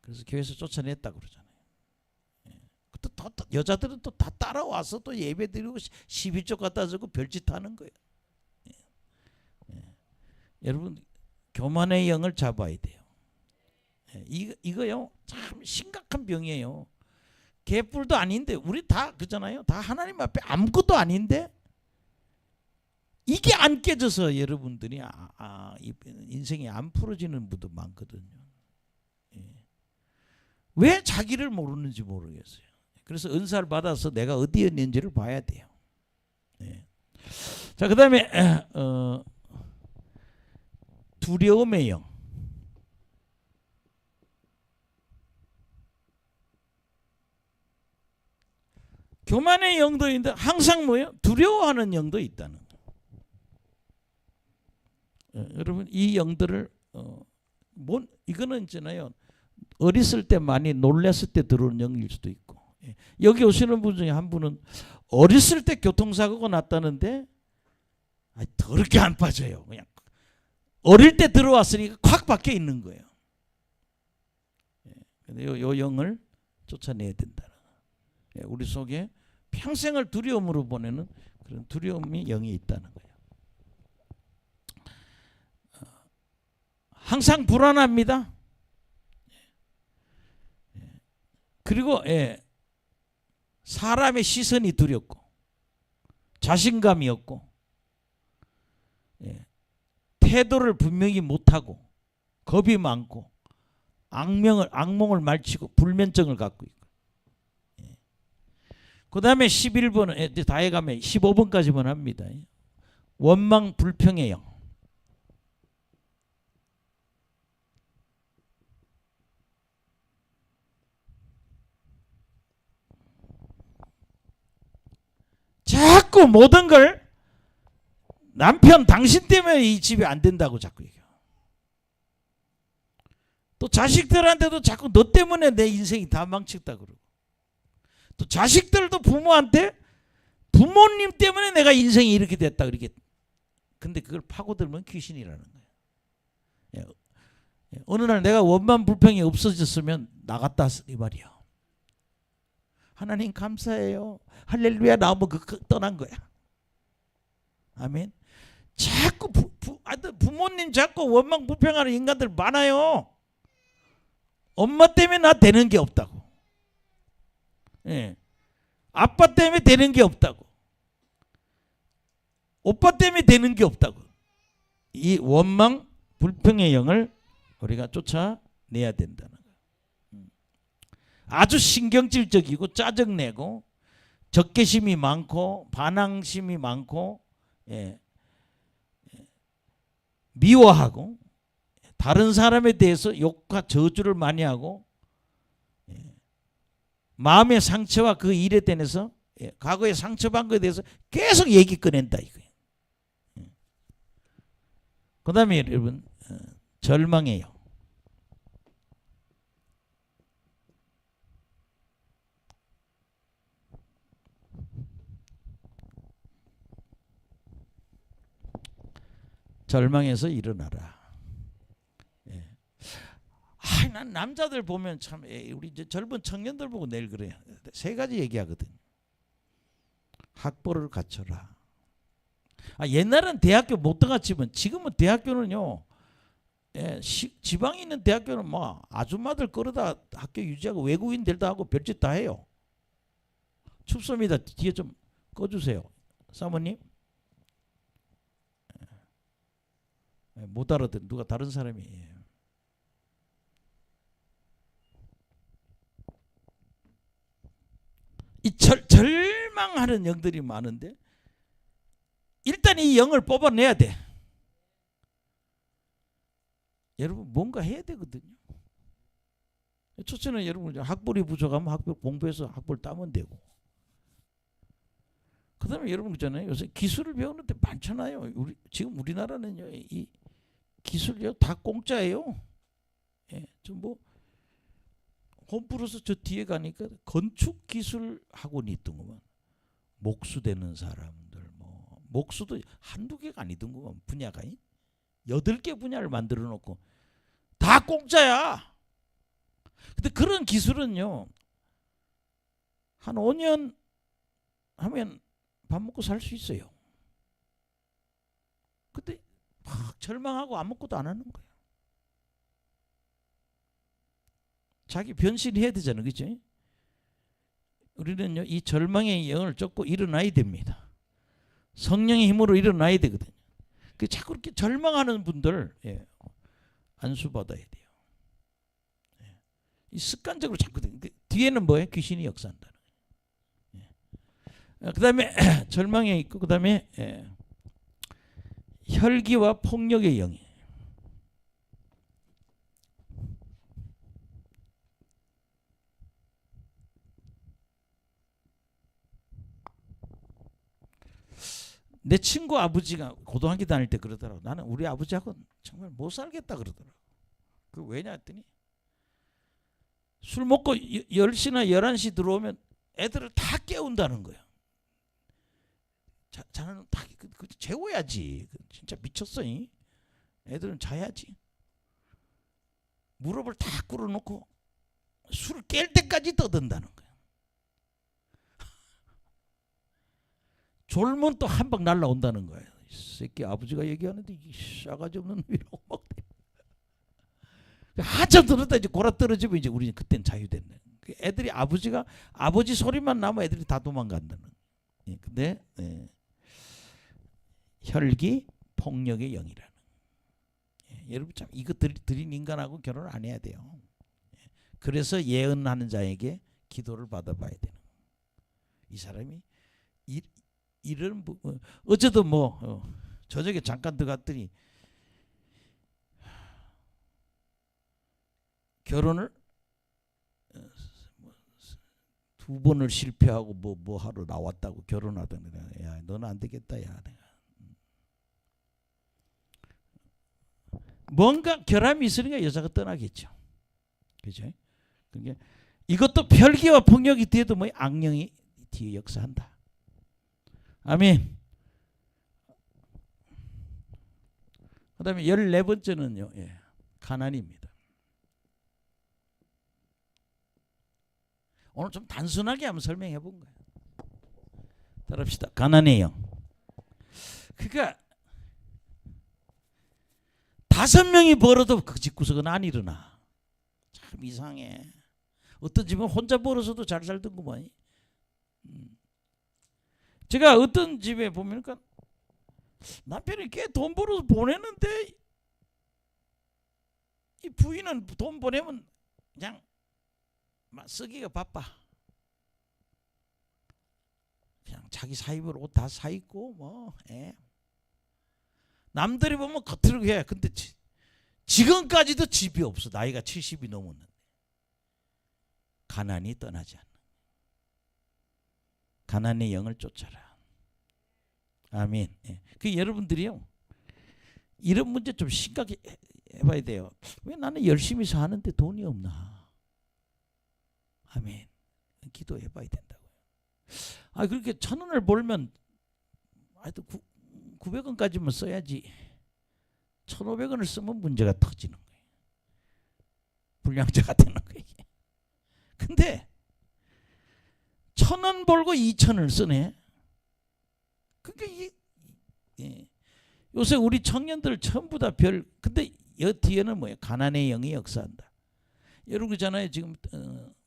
그래서 교회에서 쫓아냈다 그러잖아요. 또 여자들은 또 다 따라와서 또 예배 드리고 11조 갖다 주고 별짓 하는 거예요. 여러분 교만의 영을 잡아야 돼요. 이거요 참 심각한 병이에요. 개뿔도 아닌데 우리 다 그잖아요. 다 하나님 앞에 아무것도 아닌데 이게 안 깨져서 여러분들이 인생이 안 풀어지는 분도 많거든요. 왜 자기를 모르는지 모르겠어요. 그래서 은사를 받아서 내가 어디에 있는지를 봐야 돼요. 자, 그 다음에 두려움의 영. 교만의 영도 있는데 항상 뭐예요? 두려워하는 영도 있다는 거예요. 여러분 이 영들을 이거는 있잖아요. 어렸을 때 많이 놀랐을 때 들어오는 영일 수도 있고 여기 오시는 분 중에 한 분은 어렸을 때 교통사고가 났다는데 더럽게 안 빠져요. 그냥 어릴 때 들어왔으니까 콱 박혀 있는 거예요. 근데 요 영을 쫓아내야 된다. 우리 속에 평생을 두려움으로 보내는 그런 두려움이 영이 있다는 거예요. 항상 불안합니다. 그리고 사람의 시선이 두렵고 자신감이 없고 태도를 분명히 못하고 겁이 많고 악몽을 말치고 불면증을 갖고 있고 그 다음에 11번 다 해가면 15번까지만 합니다. 원망 불평의 영. 자꾸 모든 걸 남편 당신 때문에 이 집이 안 된다고 자꾸 얘기해요. 또 자식들한테도 자꾸 너 때문에 내 인생이 다 망쳤다 그러고 또 자식들도 부모한테 부모님 때문에 내가 인생이 이렇게 됐다 그렇게. 근데 그걸 파고들면 귀신이라는 거예요. 어느 날 내가 원망 불평이 없어졌으면 나갔다 이 말이야. 하나님 감사해요. 할렐루야 나오면 떠난 거야. 아멘. 자꾸 부모님 자꾸 원망 불평하는 인간들 많아요. 엄마 때문에 나 되는 게 없다고. 아빠 때문에 되는 게 없다고. 오빠 때문에 되는 게 없다고. 이 원망 불평의 영을 우리가 쫓아내야 된다는 거예요. 아주 신경질적이고 짜증내고 적개심이 많고 반항심이 많고 미워하고 다른 사람에 대해서 욕과 저주를 많이 하고 마음의 상처와 그 일에 대해서 과거에 상처받은 것에 대해서 계속 얘기 꺼낸다 이거예요. 그 다음에 여러분 절망해요. 절망해서 일어나라. 난 남자들 보면 참 우리 이제 젊은 청년들 보고 내일 그래요. 세 가지 얘기하거든. 학벌을 갖춰라. 옛날은 대학교 못 들어갔지만 지금은 대학교는요. 지방에 있는 대학교는 뭐 아줌마들 끌어다 학교 유지하고 외국인들도 하고 별짓 다 해요. 춥습니다. 뒤에 좀 꺼주세요. 사모님. 못 알아듣는 누가 다른 사람이. 이 절망하는 영들이 많은데 일단 이 영을 뽑아내야 돼. 여러분 뭔가 해야 되거든요. 첫째는 여러분 학벌이 부족하면 학벌 공부해서 학벌 따면 되고 그 다음에 여러분 있잖아요. 요새 기술을 배우는데 많잖아요. 지금 우리나라는요. 이 기술이요 다 공짜예요. 좀 뭐 홈플러스 저 뒤에 가니까 건축 기술 학원이 있던구만. 목수되는 사람들 뭐 목수도 한두 개가 아니던구만 분야가 8개 분야를 만들어 놓고 다 공짜야. 근데 그런 기술은요 한 5년 하면 밥 먹고 살 수 있어요. 근데 막 절망하고 아무것도 안 하는 거야. 자기 변신해야 되잖아, 그렇죠? 우리는요 이 절망의 영을 쫓고 일어나야 됩니다. 성령의 힘으로 일어나야 되거든요. 그 자꾸 이렇게 절망하는 분들 안수 받아야 돼요. 이 습관적으로 자꾸 뒤에는 뭐예요? 귀신이 역사한다는 거예요. 그다음에 절망에 있고 그다음에 혈기와 폭력의 영이. 내 친구 아버지가 고등학교 다닐 때 그러더라고. 나는 우리 아버지하고 정말 못 살겠다 그러더라고. 그 왜냐 했더니 술 먹고 10시나 11시 들어오면 애들을 다 깨운다는 거야. 자는 다 재워야지. 진짜 미쳤어. 애들은 자야지. 무릎을 다 꿇어놓고 술 깰 때까지 떠든다는 거야. 졸면 또 한 방 날라온다는 거예요. 이 새끼 아버지가 얘기하는데 이 싸가지 없는 놈이라고 막. 한참 들었다 이제 골아 떨어지면 이제 우리는 그땐 자유됐네. 애들이 아버지 소리만 나면 애들이 다 도망간다는. 예, 근데 혈기 폭력의 영이라는. 예, 여러분 참 이거 들인 인간하고 결혼 안 해야 돼요. 예, 그래서 예언하는 자에게 기도를 받아봐야 되는. 이 사람이 이런 어제도 저녁에 잠깐 들어갔더니 결혼을 2번을 실패하고 뭐 하러 나왔다고 결혼하더니 야 너는 안 되겠다 야 내가 뭔가 결함이 있으니까 여자가 떠나겠죠. 그죠? 그게 이것도 혈기와 폭력이 뒤에도 뭐 악령이 뒤에 역사한다. 아멘. 그다음에 14번째는요. 예, 가난입니다. 오늘 좀 단순하게 한번 설명해 본 거예요. 따라합시다. 가난의 영. 그러니까 5명이 벌어도 그 집구석은 안 일어나. 참 이상해. 어떤 집은 혼자 벌어서도 잘 살던구만. 제가 어떤 집에 보니까 남편이 꽤 돈 벌어서 보내는데 이 부인은 돈 보내면 그냥 막 쓰기가 바빠. 그냥 자기 사입으로 옷 다 사 입고 남들이 보면 겉으로 해. 근데 지금까지도 집이 없어. 나이가 70이 넘었는데 가난이 떠나지 않는. 가난의 영을 쫓아라. 아멘. 예. 그 여러분들이요 이런 문제 좀 심각해 해봐야 돼요. 왜 나는 열심히 사는데 돈이 없나? 아멘. 기도해봐야 된다고요. 그렇게 1,000원을 벌면 하여튼 900원까지만 써야지 1,500원을 쓰면 문제가 터지는 거예요. 불량자가 되는 거예요. 근데 1,000원 벌고 2,000원을 쓰네. 그러니까 요새 우리 청년들 전부 다 근데 여 뒤에는 뭐예요? 가난의 영이 역사한다. 여러분 그잖아요. 지금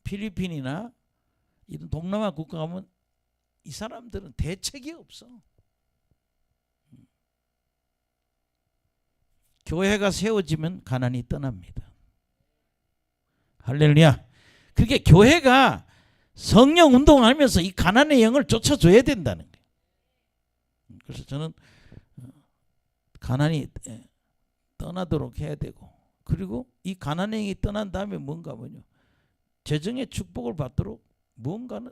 필리핀이나 이런 동남아 국가 가면 이 사람들은 대책이 없어. 교회가 세워지면 가난이 떠납니다. 할렐루야. 그게 교회가 성령 운동하면서 이 가난의 영을 쫓아줘야 된다는 거예요. 그래서 저는 가난이 떠나도록 해야 되고, 그리고 이 가난의 영이 떠난 다음에 뭔가면요, 재정의 축복을 받도록 뭔가는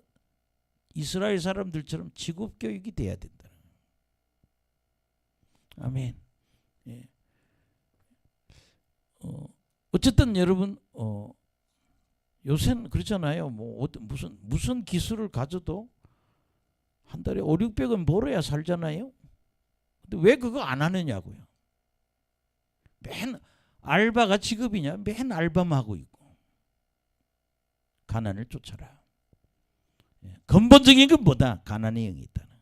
이스라엘 사람들처럼 지급 교육이 돼야 된다. 아멘. 예. 어쨌든 여러분 요새는 그렇잖아요. 뭐 무슨 기술을 가져도 한 달에 500~600원 벌어야 살잖아요. 근데 왜 그거 안 하느냐고요. 맨 알바가 직업이냐? 맨 알바만 하고 있고. 가난을 쫓아라. 근본적인 건 뭐다? 가난의 영이 있다는.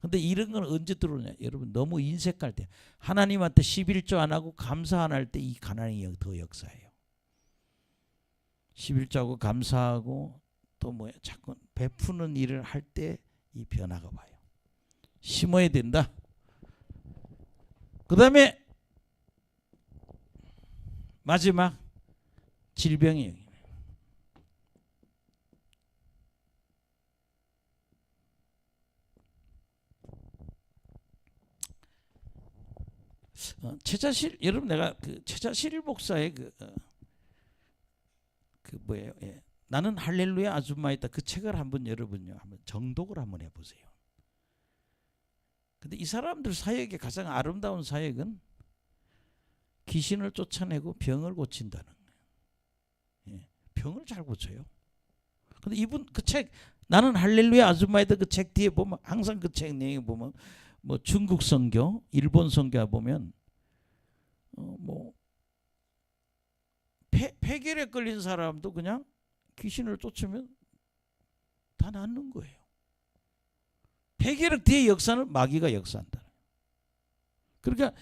근데 이런 건 언제 들어오냐? 여러분 너무 인색할 때, 하나님한테 11조 안 하고 감사 안 할 때 이 가난의 영이 더 역사해요. 11조하고 감사하고 또 뭐야? 자꾸 베푸는 일을 할 때 이 변화가 와요. 심어야 된다. 그 다음에 마지막 질병의 영이에요. 최자실, 여러분 내가 그 최자실 목사의 그 뭐예요? 예. 나는 할렐루야 아줌마이다. 그 책을 한번 여러분요 한번 정독을 한번 해보세요. 근데 이 사람들 사역의 가장 아름다운 사역은 귀신을 쫓아내고 병을 고친다는 거예요. 예. 병을 잘 고쳐요. 근데 이분 그 책 나는 할렐루야 아줌마이다 그 책 뒤에 보면 항상 그 책 내용에 보면 뭐 중국 선교, 일본 선교 보면 뭐 폐결에 걸린 사람도 그냥 귀신을 쫓으면 다 낫는 거예요. 폐결핵 뒤의 역사는 마귀가 역사한다. 그러니까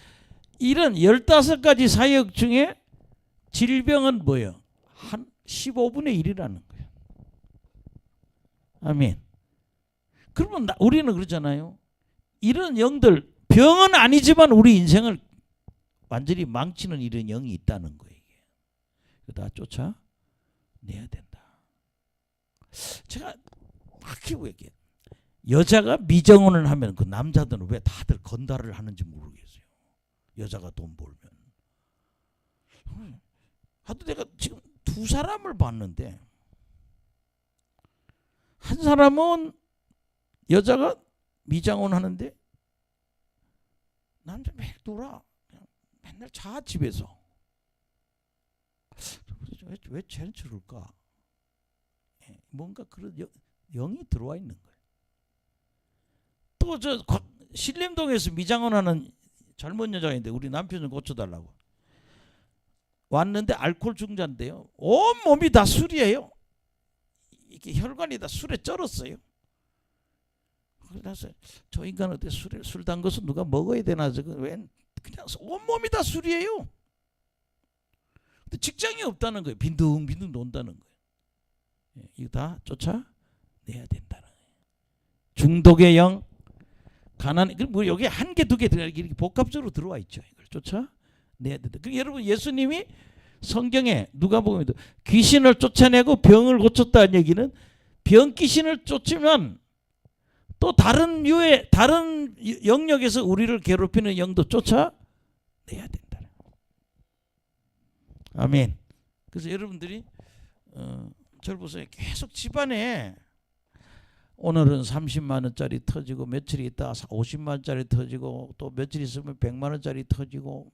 이런 15가지 사역 중에 질병은 뭐예요? 한 15분의 1이라는 거예요. 아멘. 그러면 우리는 그러잖아요. 이런 영들, 병은 아니지만 우리 인생을 완전히 망치는 이런 영이 있다는 거예요. 이거 다 쫓아내야 된다. 제가 확히 얘기해요. 여자가 미정원을 하면 그 남자들은 왜 다들 건달을 하는지 모르겠어요. 여자가 돈 벌면. 하도 내가 지금 두 사람을 봤는데, 한 사람은 여자가 미장원 하는데 남자 매일 놀아. 맨날 자 집에서. 왜 쟤는 저럴까? 뭔가 그런 영이 들어와 있는 거예요. 또 저 신림동에서 미장원 하는 젊은 여자인데 우리 남편 좀 고쳐달라고 왔는데 알코올 중자인데요. 온 몸이 다 술이에요. 이게 혈관이 다 술에 쩔었어요. 그래서 저 인간은 어때 술 단 것은 누가 먹어야 되나 저거 왜 그냥 온 몸이 다 술이에요. 근데 직장이 없다는 거예요. 빈둥빈둥 논다는 거예요. 이거 다 쫓아내야 된다는 거예요. 중독의 영, 가난, 뭐 여기 한 개, 두 개 이렇게 복합적으로 들어와 있죠. 이걸 쫓아내야 된다. 그러니까 여러분 예수님이 성경에 누가복음에도 귀신을 쫓아내고 병을 고쳤다는 얘기는 병 귀신을 쫓으면 또 다른 유의 다른 영역에서 우리를 괴롭히는 영도 쫓아내야 된다. 아멘. 그래서 여러분들이 저를 보세요. 계속 집안에 오늘은 30만 원짜리 터지고 며칠 있다가 50만 원짜리 터지고 또 며칠 있으면 100만 원짜리 터지고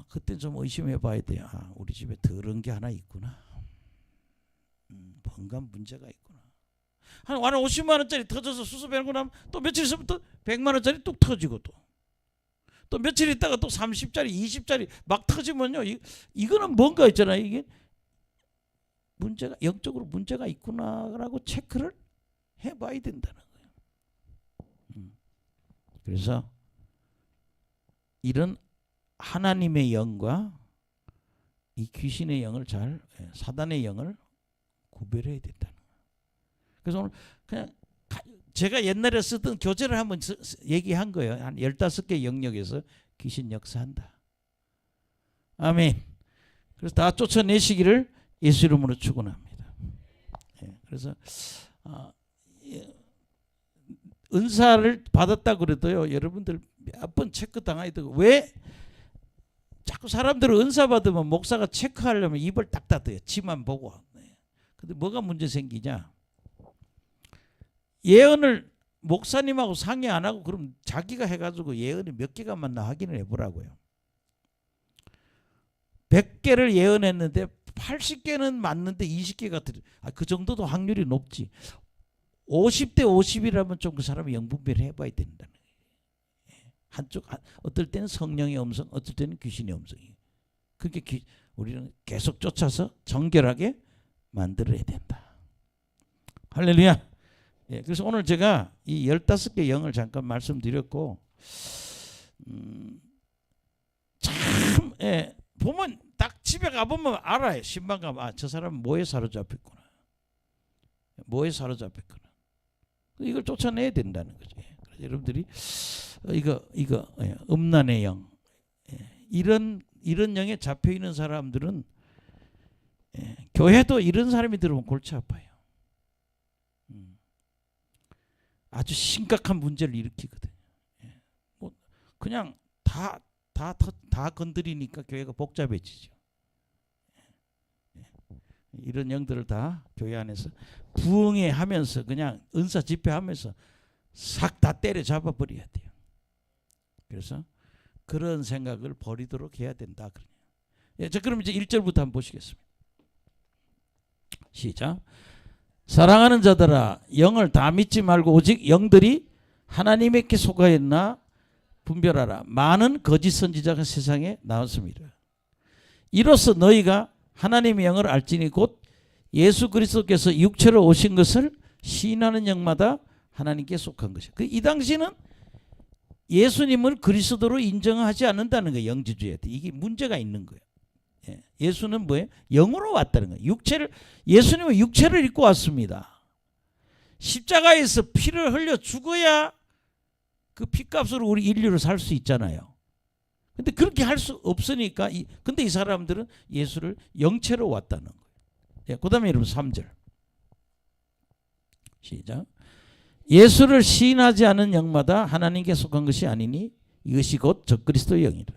그때 좀 의심해 봐야 돼요. 우리 집에 더러운 게 하나 있구나. 뭔가 문제가 있구나. 한 50만 원짜리 터져서 수습해놓고 나면 또 며칠 있으면 또 100만 원짜리 뚝 터지고 또 며칠 있다가 또 30짜리 20짜리 막 터지면요. 이거는 뭔가 있잖아요. 이게 문제가 영적으로 문제가 있구나라고 체크를 해봐야 된다는 거예요. 그래서 이런 하나님의 영과 이 귀신의 영을 사단의 영을 구별해야 된다는 거예요. 그래서 오늘 그냥 제가 옛날에 쓰던 교재를 한번 얘기한 거예요. 한 15개 영역에서 귀신 역사한다. 아멘. 그래서 다 쫓아내시기를 예수 이름으로 축원합니다. 그래서 은사를 받았다 그래도요. 여러분들 몇 번 체크 당해야 되고 왜 자꾸 사람들은 은사 받으면 목사가 체크하려면 입을 딱 닫아요. 지만 보고. 근데 뭐가 문제 생기냐? 예언을 목사님하고 상의 안 하고 그럼 자기가 해가지고 예언이 몇 개가 맞나 확인을 해보라고요. 100개를 예언했는데 80개는 맞는데 20개가 그 정도도 확률이 높지. 50대 50이라면 좀 그 사람이 영분별을 해봐야 된다는 거예요. 어떨 때는 성령의 음성, 어떨 때는 귀신의 음성이에요. 그게 우리는 계속 쫓아서 정결하게 만들어야 된다. 할렐루야. 그래서 오늘 제가 이 15개 영을 잠깐 말씀드렸고 참 보면 딱 집에 가보면 알아요. 신방 가면 저 사람은 뭐에 사로잡혔구나. 뭐에 사로잡혔구나. 이걸 쫓아내야 된다는 거죠. 그래서 여러분들이 이거 음란의 영 이런 영에 잡혀 있는 사람들은 교회도 이런 사람이 들어오면 골치 아파요. 아주 심각한 문제를 일으키거든요. 뭐 그냥 다 건드리니까 교회가 복잡해지죠. 이런 영들을 다 교회 안에서 부흥회 하면서 그냥 은사 집회하면서 싹 다 때려잡아 버려야 돼요. 그래서 그런 생각을 버리도록 해야 된다. 자, 그럼 이제 1절부터 한번 보시겠습니다. 시작. 사랑하는 자들아 영을 다 믿지 말고 오직 영들이 하나님에게 속하였나 분별하라. 많은 거짓 선지자가 세상에 나왔습니다. 이로써 너희가 하나님의 영을 알지니 곧 예수 그리스도께서 육체로 오신 것을 시인하는 영마다 하나님께 속한 것이에요. 이 당시는 예수님을 그리스도로 인정하지 않는다는 거예요. 영지주의에. 이게 문제가 있는 거예요. 예수는 뭐예요? 영으로 왔다는 거예요. 예수님은 육체를 입고 왔습니다. 십자가에서 피를 흘려 죽어야 그 피값으로 우리 인류를 살 수 있잖아요. 근데 그렇게 할 수 없으니까 근데 이 사람들은 예수를 영체로 왔다는 거예요. 그 다음에 여러분 3절 시작. 예수를 시인하지 않은 영마다 하나님께 속한 것이 아니니 이것이 곧 적그리스도의 영이라.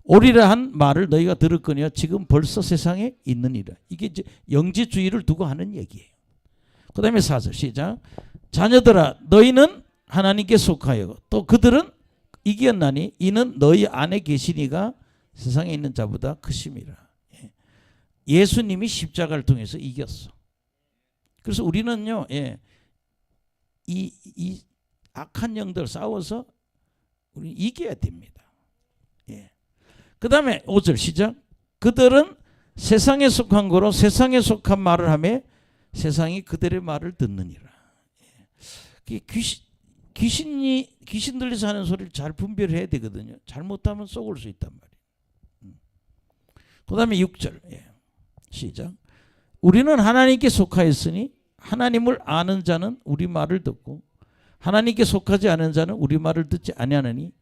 오리라 한 말을 너희가 들었거니와 지금 벌써 세상에 있느니라. 이게 이제 영지주의를 두고 하는 얘기예요. 그 다음에 4절 시작. 자녀들아 너희는 하나님께 속하여 또 그들은 이겼나니 이는 너희 안에 계시니가 세상에 있는 자보다 크심이라. 예수님이 십자가를 통해서 이겼어. 그래서 우리는요, 이 악한 영들 싸워서 우리 이겨야 됩니다. 그 다음에 5절 시작. 그들은 세상에 속한 거로 세상에 속한 말을 하며 세상이 그들의 말을 듣느니라. 귀신 들려서 하는 소리를 잘 분별해야 되거든요. 잘못하면 속을 수 있단 말이에요. 그 다음에 6절 시작. 우리는 하나님께 속하였으니 하나님을 아는 자는 우리 말을 듣고 하나님께 속하지 않은 자는 우리 말을 듣지 아니하느니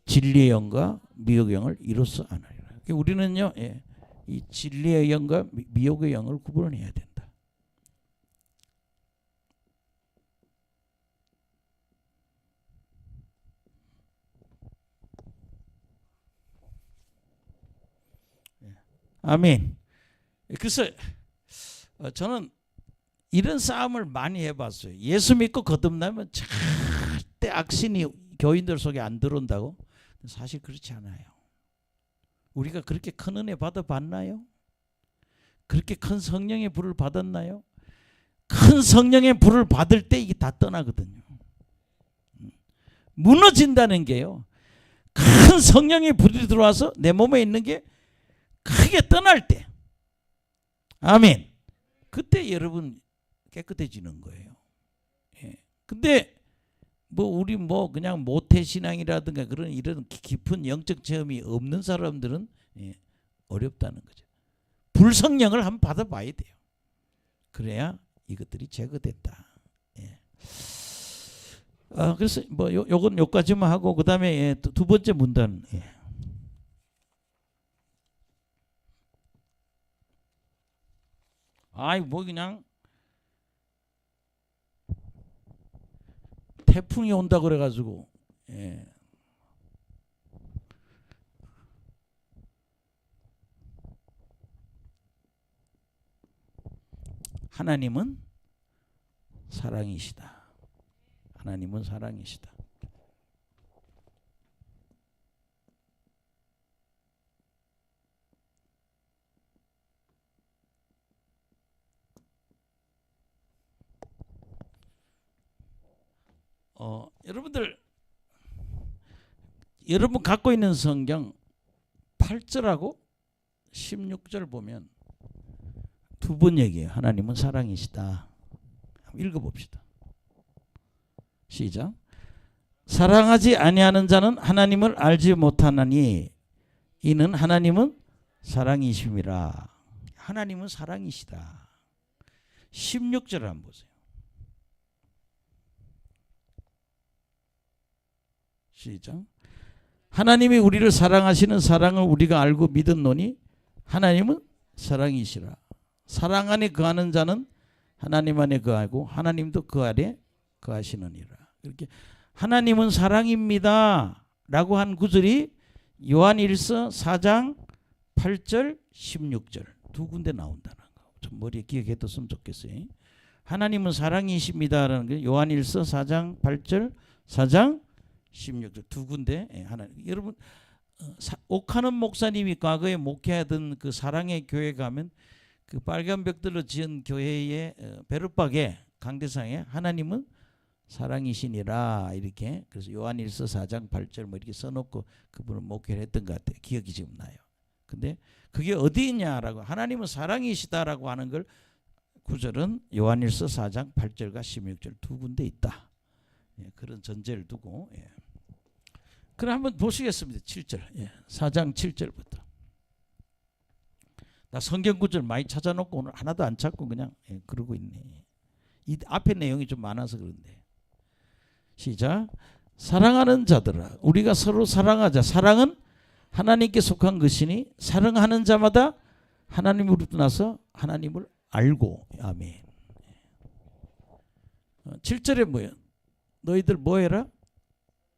진리의 영과 미혹의 영을 이로써 아나리라. 우리는요, 이 진리의 영과 미혹의 영을 구분해야 된다. 아멘. 그래서 저는 이런 싸움을 많이 해봤어요. 예수 믿고 거듭나면 절대 악신이 교인들 속에 안 들어온다고? 사실 그렇지 않아요. 우리가 그렇게 큰 은혜 받아봤나요? 그렇게 큰 성령의 불을 받았나요? 큰 성령의 불을 받을 때 이게 다 떠나거든요. 무너진다는 게요. 큰 성령의 불이 들어와서 내 몸에 있는 게 크게 떠날 때, 아멘. 그때 여러분 깨끗해지는 거예요. 근데 우리 그냥 모태신앙이라든가 그런 이런 깊은 영적 체험이 없는 사람들은 어렵다는 거죠. 불성령을 한번 받아봐야 돼요. 그래야 이것들이 제거된다. 그래서 요건 요까지만 하고 그 다음에 두 번째 문단. 그냥 태풍이 온다 그래가지고 하나님은 사랑이시다. 하나님은 사랑이시다. 여러분 갖고 있는 성경 8절하고 16절 보면 두 번 얘기해요. 하나님은 사랑이시다. 한번 읽어봅시다. 시작. 사랑하지 아니하는 자는 하나님을 알지 못하나니 이는 하나님은 사랑이심이라. 하나님은 사랑이시다. 16절을 한번 보세요. 시작. 하나님이 우리를 사랑하시는 사랑을 우리가 알고 믿었노니 하나님은 사랑이시라. 사랑 안에 거하는 자는 하나님 안에 거하고 하나님도 그 안에 거하시느니라. 이렇게 하나님은 사랑입니다 라고 한 구절이 요한일서 4장 8절 16절 두 군데 나온다는 거. 좀 머리에 기억해뒀으면 좋겠어요. 하나님은 사랑이십니다라는 게 요한일서 4장 8절 4장 16절 두 군데. 여러분 옥하는 목사님이 과거에 목회하던 그 사랑의 교회 가면 그 빨간 벽돌로 지은 교회의 베르박에 강대상에 하나님은 사랑이시니라 이렇게 그래서 요한일서 4장 8절 이렇게 써놓고 그분을 목회를 했던 것 같아요. 기억이 지금 나요. 근데 그게 어디 있냐라고, 하나님은 사랑이시다라고 하는 걸 구절은 요한일서 4장 8절과 16절 두 군데 있다. 예, 그런 전제를 두고, 예. 그럼 한번 보시겠습니다. 7절. 예, 4장 7절부터. 나 성경 구절 많이 찾아놓고 오늘 하나도 안 찾고 그냥, 예, 그러고 있네. 이 앞에 내용이 좀 많아서 그런데. 시작. 사랑하는 자들아, 우리가 서로 사랑하자. 사랑은 하나님께 속한 것이니 사랑하는 자마다 하나님으로부터 나서 하나님을 알고. 아멘. 7절에 뭐예요? 너희들 뭐 해라?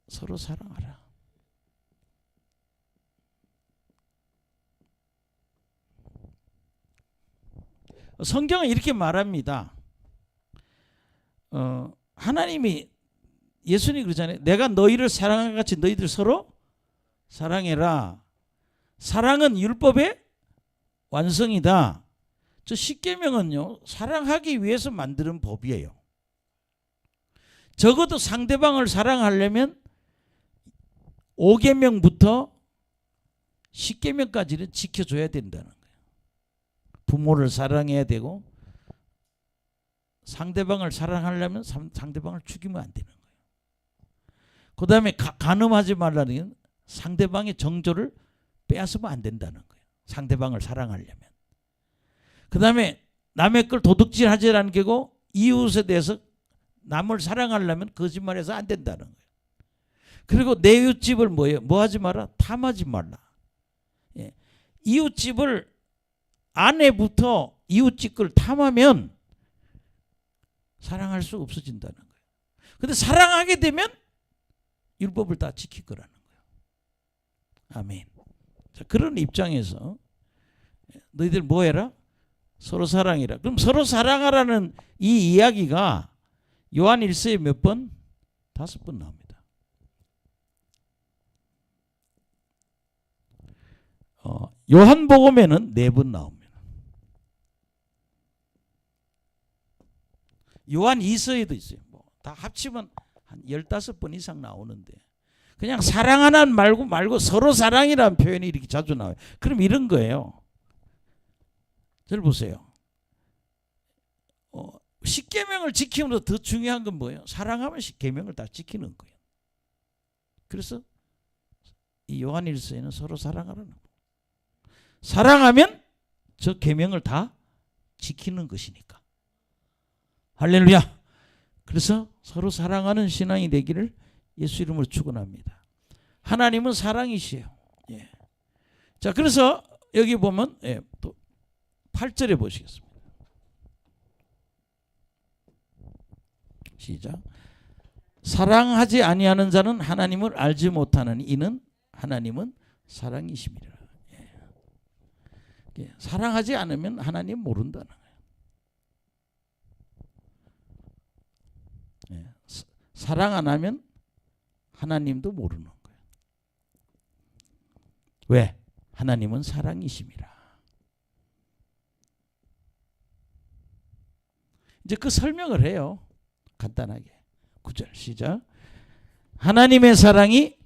서로 사랑하라. 성경은 이렇게 말합니다. 하나님이, 예수님이 그러잖아요. 내가 너희를 사랑한 같이 너희들 서로 사랑해라. 사랑은 율법의 완성이다. 저 십계명은요, 사랑하기 위해서 만드는 법이에요. 적어도 상대방을 사랑하려면 5계명부터 10계명까지는 지켜줘야 된다는 거예요. 부모를 사랑해야 되고, 상대방을 사랑하려면 상대방을 죽이면 안 되는 거예요. 그 다음에 간음하지 말라는 건 상대방의 정조를 빼앗으면 안 된다는 거예요. 상대방을 사랑하려면. 그 다음에 남의 걸 도둑질하지라는 게고, 이웃에 대해서 남을 사랑하려면 거짓말해서 안 된다는 거예요. 그리고 내 이웃집을 뭐예요? 뭐 하지 마라? 탐하지 말라. 예. 이웃집을, 아내부터 이웃집 걸 탐하면 사랑할 수 없어진다는 거예요. 근데 사랑하게 되면 율법을 다 지킬 거라는 거예요. 아멘. 자, 그런 입장에서 너희들 뭐 해라? 서로 사랑해라. 그럼 서로 사랑하라는 이 이야기가 요한 1서에 몇 번? 5번 나옵니다. 요한복음에는 4번 나옵니다. 요한 2서에도 있어요. 뭐 다 합치면 한 15번 이상 나오는데, 그냥 사랑하는 말고 서로 사랑이라는 표현이 이렇게 자주 나와요. 그럼 이런 거예요. 잘 보세요. 10계명을 지키면서 더 중요한 건 뭐예요? 사랑하면 10계명을 다 지키는 거예요. 그래서 이 요한일서에는 서로 사랑하라는 거예요. 사랑하면 저 계명을 다 지키는 것이니까. 할렐루야. 그래서 서로 사랑하는 신앙이 되기를 예수 이름으로 축원합니다. 하나님은 사랑이시에요. 예. 자, 그래서 여기 보면, 예, 또 8절에 보시겠습니다. 시작. 사랑하지 아니하는 자는 하나님을 알지 못하느니 이는 하나님은 사랑이심이라. 예. 사랑하지 않으면 하나님 모른다는 거예요. 예. 사랑 안 하면 하나님도 모르는 거예요. 왜? 하나님은 사랑이심이라. 이제 그 설명을 해요. 간단하게. 9절 시작. 하나님의 사랑이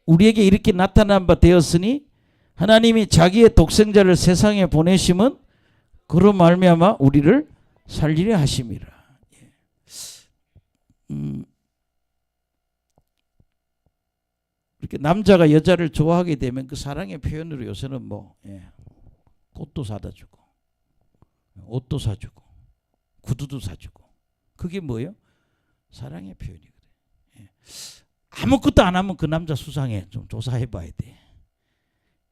우리에게 이렇게 나타난 바 되었으니 하나님이 자기의 독생자를 세상에 보내심은 그로 말미암아 우리를 살리려 하심이라. 이렇게 남자가 여자를 좋아하게 되면 그 사랑의 표현으로 요새는 뭐, 예, 꽃도 사다 주고 옷도 사주고 구두도 사주고, 그게 뭐예요? 사랑의 표현이거든. 예. 아무것도 안 하면 그 남자 수상해. 좀 조사해 봐야 돼.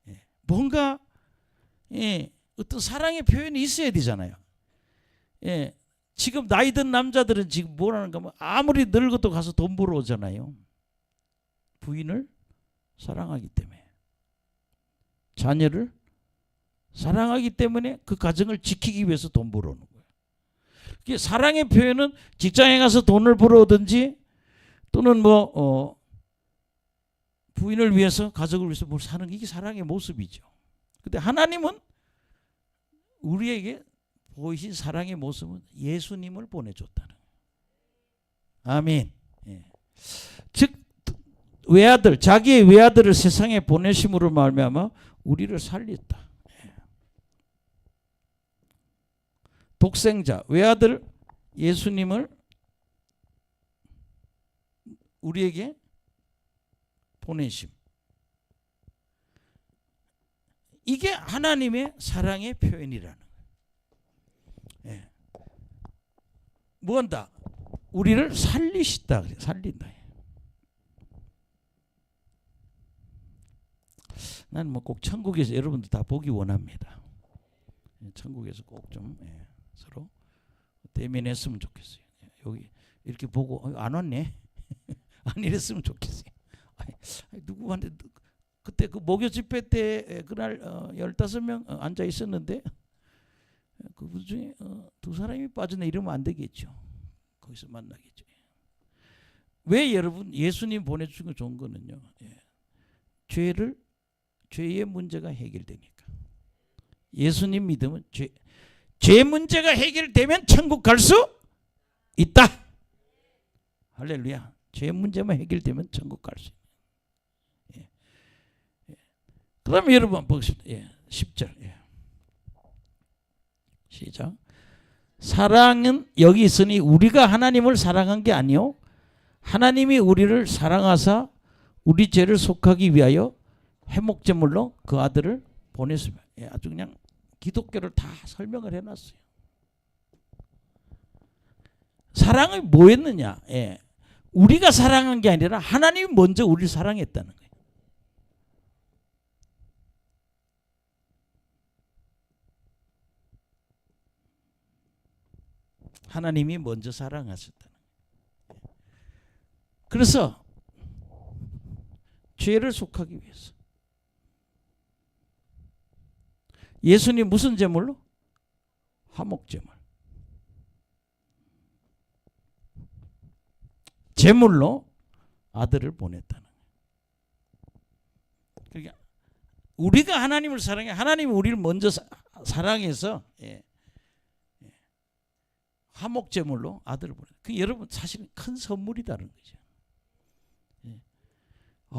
예. 뭔가, 예, 어떤 사랑의 표현이 있어야 되잖아요. 예. 지금 나이 든 남자들은 지금 뭐라는가 하면 아무리 늙어도 가서 돈 벌어 오잖아요. 부인을 사랑하기 때문에, 자녀를 사랑하기 때문에 그 가정을 지키기 위해서 돈 벌어 오는 거예요. 사랑의 표현은 직장에 가서 돈을 벌어오든지 또는 뭐 부인을 위해서, 가족을 위해서 뭘 사는 게, 이게 사랑의 모습이죠. 근데 하나님은 우리에게 보이신 사랑의 모습은 예수님을 보내줬다는 거예요. 아멘. 예. 즉 외아들, 자기의 외아들을 세상에 보내심으로 말미암아 우리를 살렸다. 독생자, 외아들 예수님을 우리에게 보내심. 이게 하나님의 사랑의 표현이라는 거예요. 예. 뭐한다? 우리를 살리시다. 살린다. 나는 뭐 꼭 천국에서 여러분들 다 보기 원합니다. 천국에서 꼭 좀 서로 대면했으면 좋겠어요. 여기 이렇게 보고 안 왔네. 안 이랬으면 좋겠어요. 누구한테 그때 그 목요 집회 때 그날 15명 앉아 있었는데 그 중에 두 사람이 빠졌네 이러면 안 되겠죠. 거기서 만나겠죠. 왜 여러분 예수님 보내주신 거 좋은 거는요. 죄의 문제가 해결되니까. 예수님 믿으면 죄 문제가 해결되면 천국 갈 수 있다. 할렐루야. 죄 문제만 해결되면 천국 갈 수 있다. 그 다음에 여러분 보겠습니다. 10절. 시작. 사랑은 여기 있으니 우리가 하나님을 사랑한 게 아니요 하나님이 우리를 사랑하사 우리 죄를 속하기 위하여 해목제물로 그 아들을 보냈습니다. 아주 그냥 기독교를 다 설명을 해놨어요. 사랑이 뭐였느냐? 우리가 사랑한 게 아니라 하나님이 먼저 우리를 사랑했다는 거예요. 하나님이 먼저 사랑하셨다는 거예요. 그래서 죄를 속하기 위해서 예수님 무슨 제물로? 화목제물. 제물로 아들을 보냈다는 거예요. 그러니까 우리가 하나님을 사랑해. 하나님이 우리를 먼저 사랑해서 화목제물로 아들을 보냈다. 그 여러분 사실은 큰 선물이다는 거죠.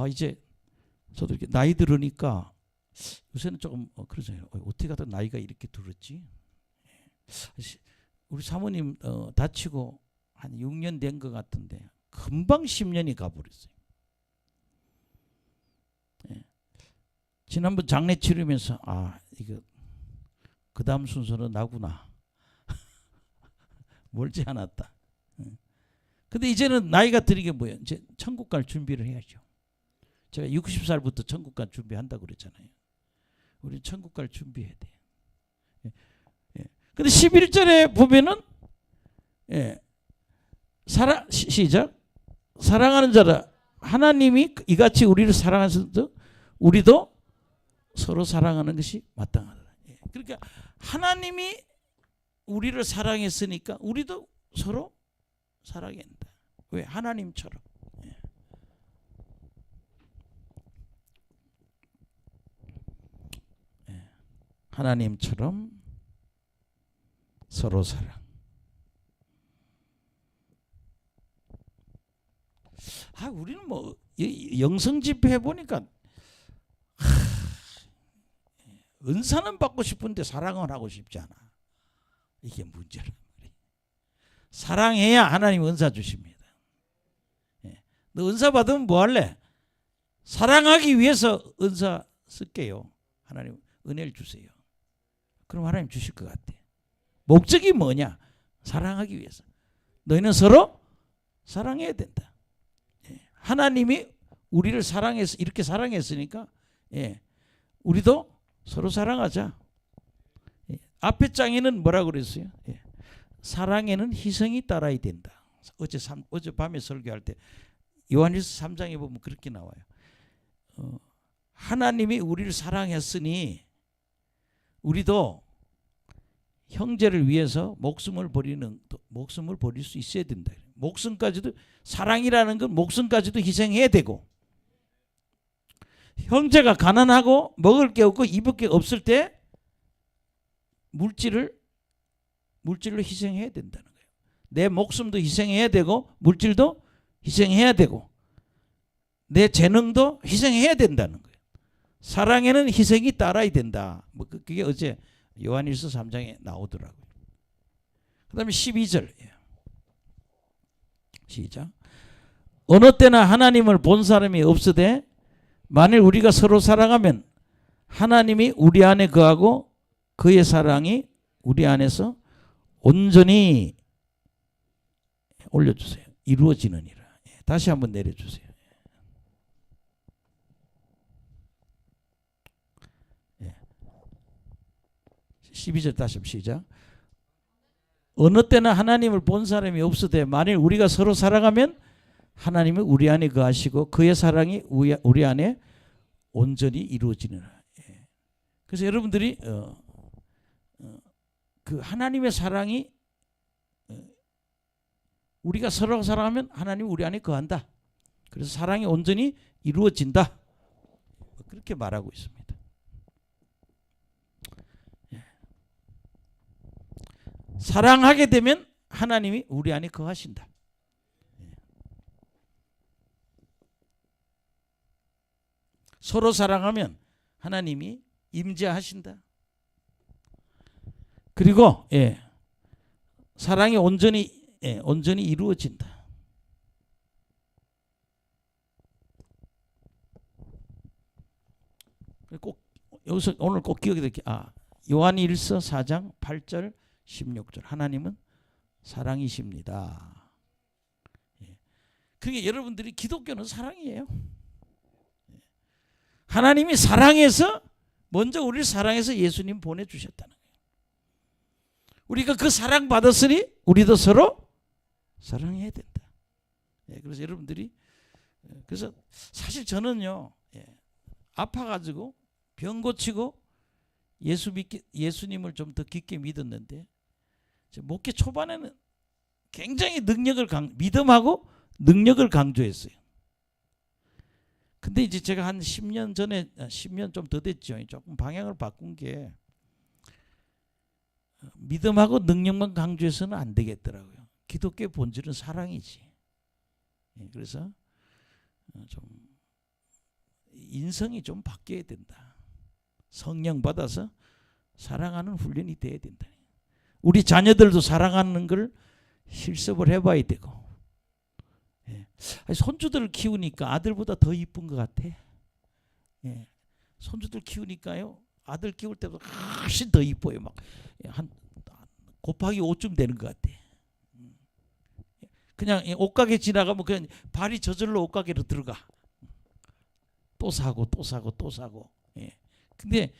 이제 저도 이렇게 나이 들으니까 요새는 조금 그러잖아요. 어떻게 하다 나이가 이렇게 들었지? 우리 사모님 다치고 한 6년 된 것 같은데 금방 10년이 가버렸어요. 지난번 장례 치르면서 이거 그 다음 순서는 나구나. 멀지 않았다. 근데 이제는 나이가 들이게 뭐예요? 이제 천국 갈 준비를 해야죠. 제가 60살부터 천국 갈 준비한다고 그랬잖아요. 우리 천국 갈 준비해야 돼요. 근데 11절에 보면은 시작. 사랑하는 자라 하나님이 이같이 우리를 사랑하셔서 우리도 서로 사랑하는 것이 마땅하다. 그러니까 하나님이 우리를 사랑했으니까 우리도 서로 사랑해야 한다. 왜? 하나님처럼. 하나님처럼 서로 사랑. 우리는 뭐 영성 집회 해보니까 은사는 받고 싶은데 사랑은 하고 싶지 않아. 이게 문제란 말이에요. 사랑해야 하나님 은사 주십니다. 너 은사 받으면 뭐 할래? 사랑하기 위해서 은사 쓸게요. 하나님 은혜를 주세요. 그럼 하나님 주실 것 같아. 목적이 뭐냐? 사랑하기 위해서. 너희는 서로 사랑해야 된다. 하나님이 우리를 사랑해서 이렇게 사랑했으니까 우리도 서로 사랑하자. 앞에 장에는 뭐라고 그랬어요? 사랑에는 희생이 따라야 된다. 어젯밤에 설교할 때 요한일서 3장에 보면 그렇게 나와요. 하나님이 우리를 사랑했으니 우리도 형제를 위해서 목숨을 버릴 수 있어야 된다. 목숨까지도 사랑이라는 건 목숨까지도 희생해야 되고 형제가 가난하고 먹을 게 없고 입을 게 없을 때 물질로 희생해야 된다는 거예요. 내 목숨도 희생해야 되고 물질도 희생해야 되고 내 재능도 희생해야 된다는 거예요. 사랑에는 희생이 따라야 된다. 뭐 그게 어제 요한일서 3장에 나오더라고요. 그 다음에 12절 시작. 어느 때나 하나님을 본 사람이 없으되 만일 우리가 서로 사랑하면 하나님이 우리 안에 거하고 그의 사랑이 우리 안에서 온전히 올려주세요. 이루어지느니라. 다시 한번 내려주세요. 12절 다시 시작. 어느 때나 하나님을 본 사람이 없으되 만일 우리가 서로 사랑하면 하나님은 우리 안에 거하시고 그의 사랑이 우리 안에 온전히 이루어지느라. 그래서 여러분들이 그 하나님의 사랑이 우리가 서로 사랑하면 하나님이 우리 안에 거한다. 그래서 사랑이 온전히 이루어진다. 그렇게 말하고 있습니다. 사랑하게 되면 하나님이 우리 안에 거하신다. 서로 사랑하면 하나님이 임재하신다. 그리고 사랑이 온전히 이루어진다. 꼭 여기서 오늘 꼭 기억해 두게. 요한일서 4장 8절 16절 하나님은 사랑이십니다. 그러니까 여러분들이 기독교는 사랑이에요. 하나님이 사랑해서 먼저 우리를 사랑해서 예수님 보내주셨다는 거예요. 우리가 그 사랑 받았으니 우리도 서로 사랑해야 된다. 그래서 여러분들이 그래서 사실 저는요 아파가지고 병 고치고 예수님을 좀 더 깊게 믿었는데 목회 초반에는 굉장히 믿음하고 능력을 강조했어요. 근데 이제 제가 한 10년 전에 10년 좀 더 됐죠. 조금 방향을 바꾼 게 믿음하고 능력만 강조해서는 안 되겠더라고요. 기독교의 본질은 사랑이지. 그래서 좀 인성이 좀 바뀌어야 된다. 성령 받아서 사랑하는 훈련이 돼야 된다. 우리 자녀들도 사랑하는 걸 실습을 해봐야 되고. 손주들을 키우니까 아들보다 더 이쁜 것 같아. 손주들 키우니까요 아들 키울 때도 훨씬 더 이뻐요. 막 한 곱하기 5쯤 되는 것 같아. 그냥 옷가게 지나가면 그냥 발이 저절로 옷가게로 들어가. 또 사고 또 사고 또 사고. 근데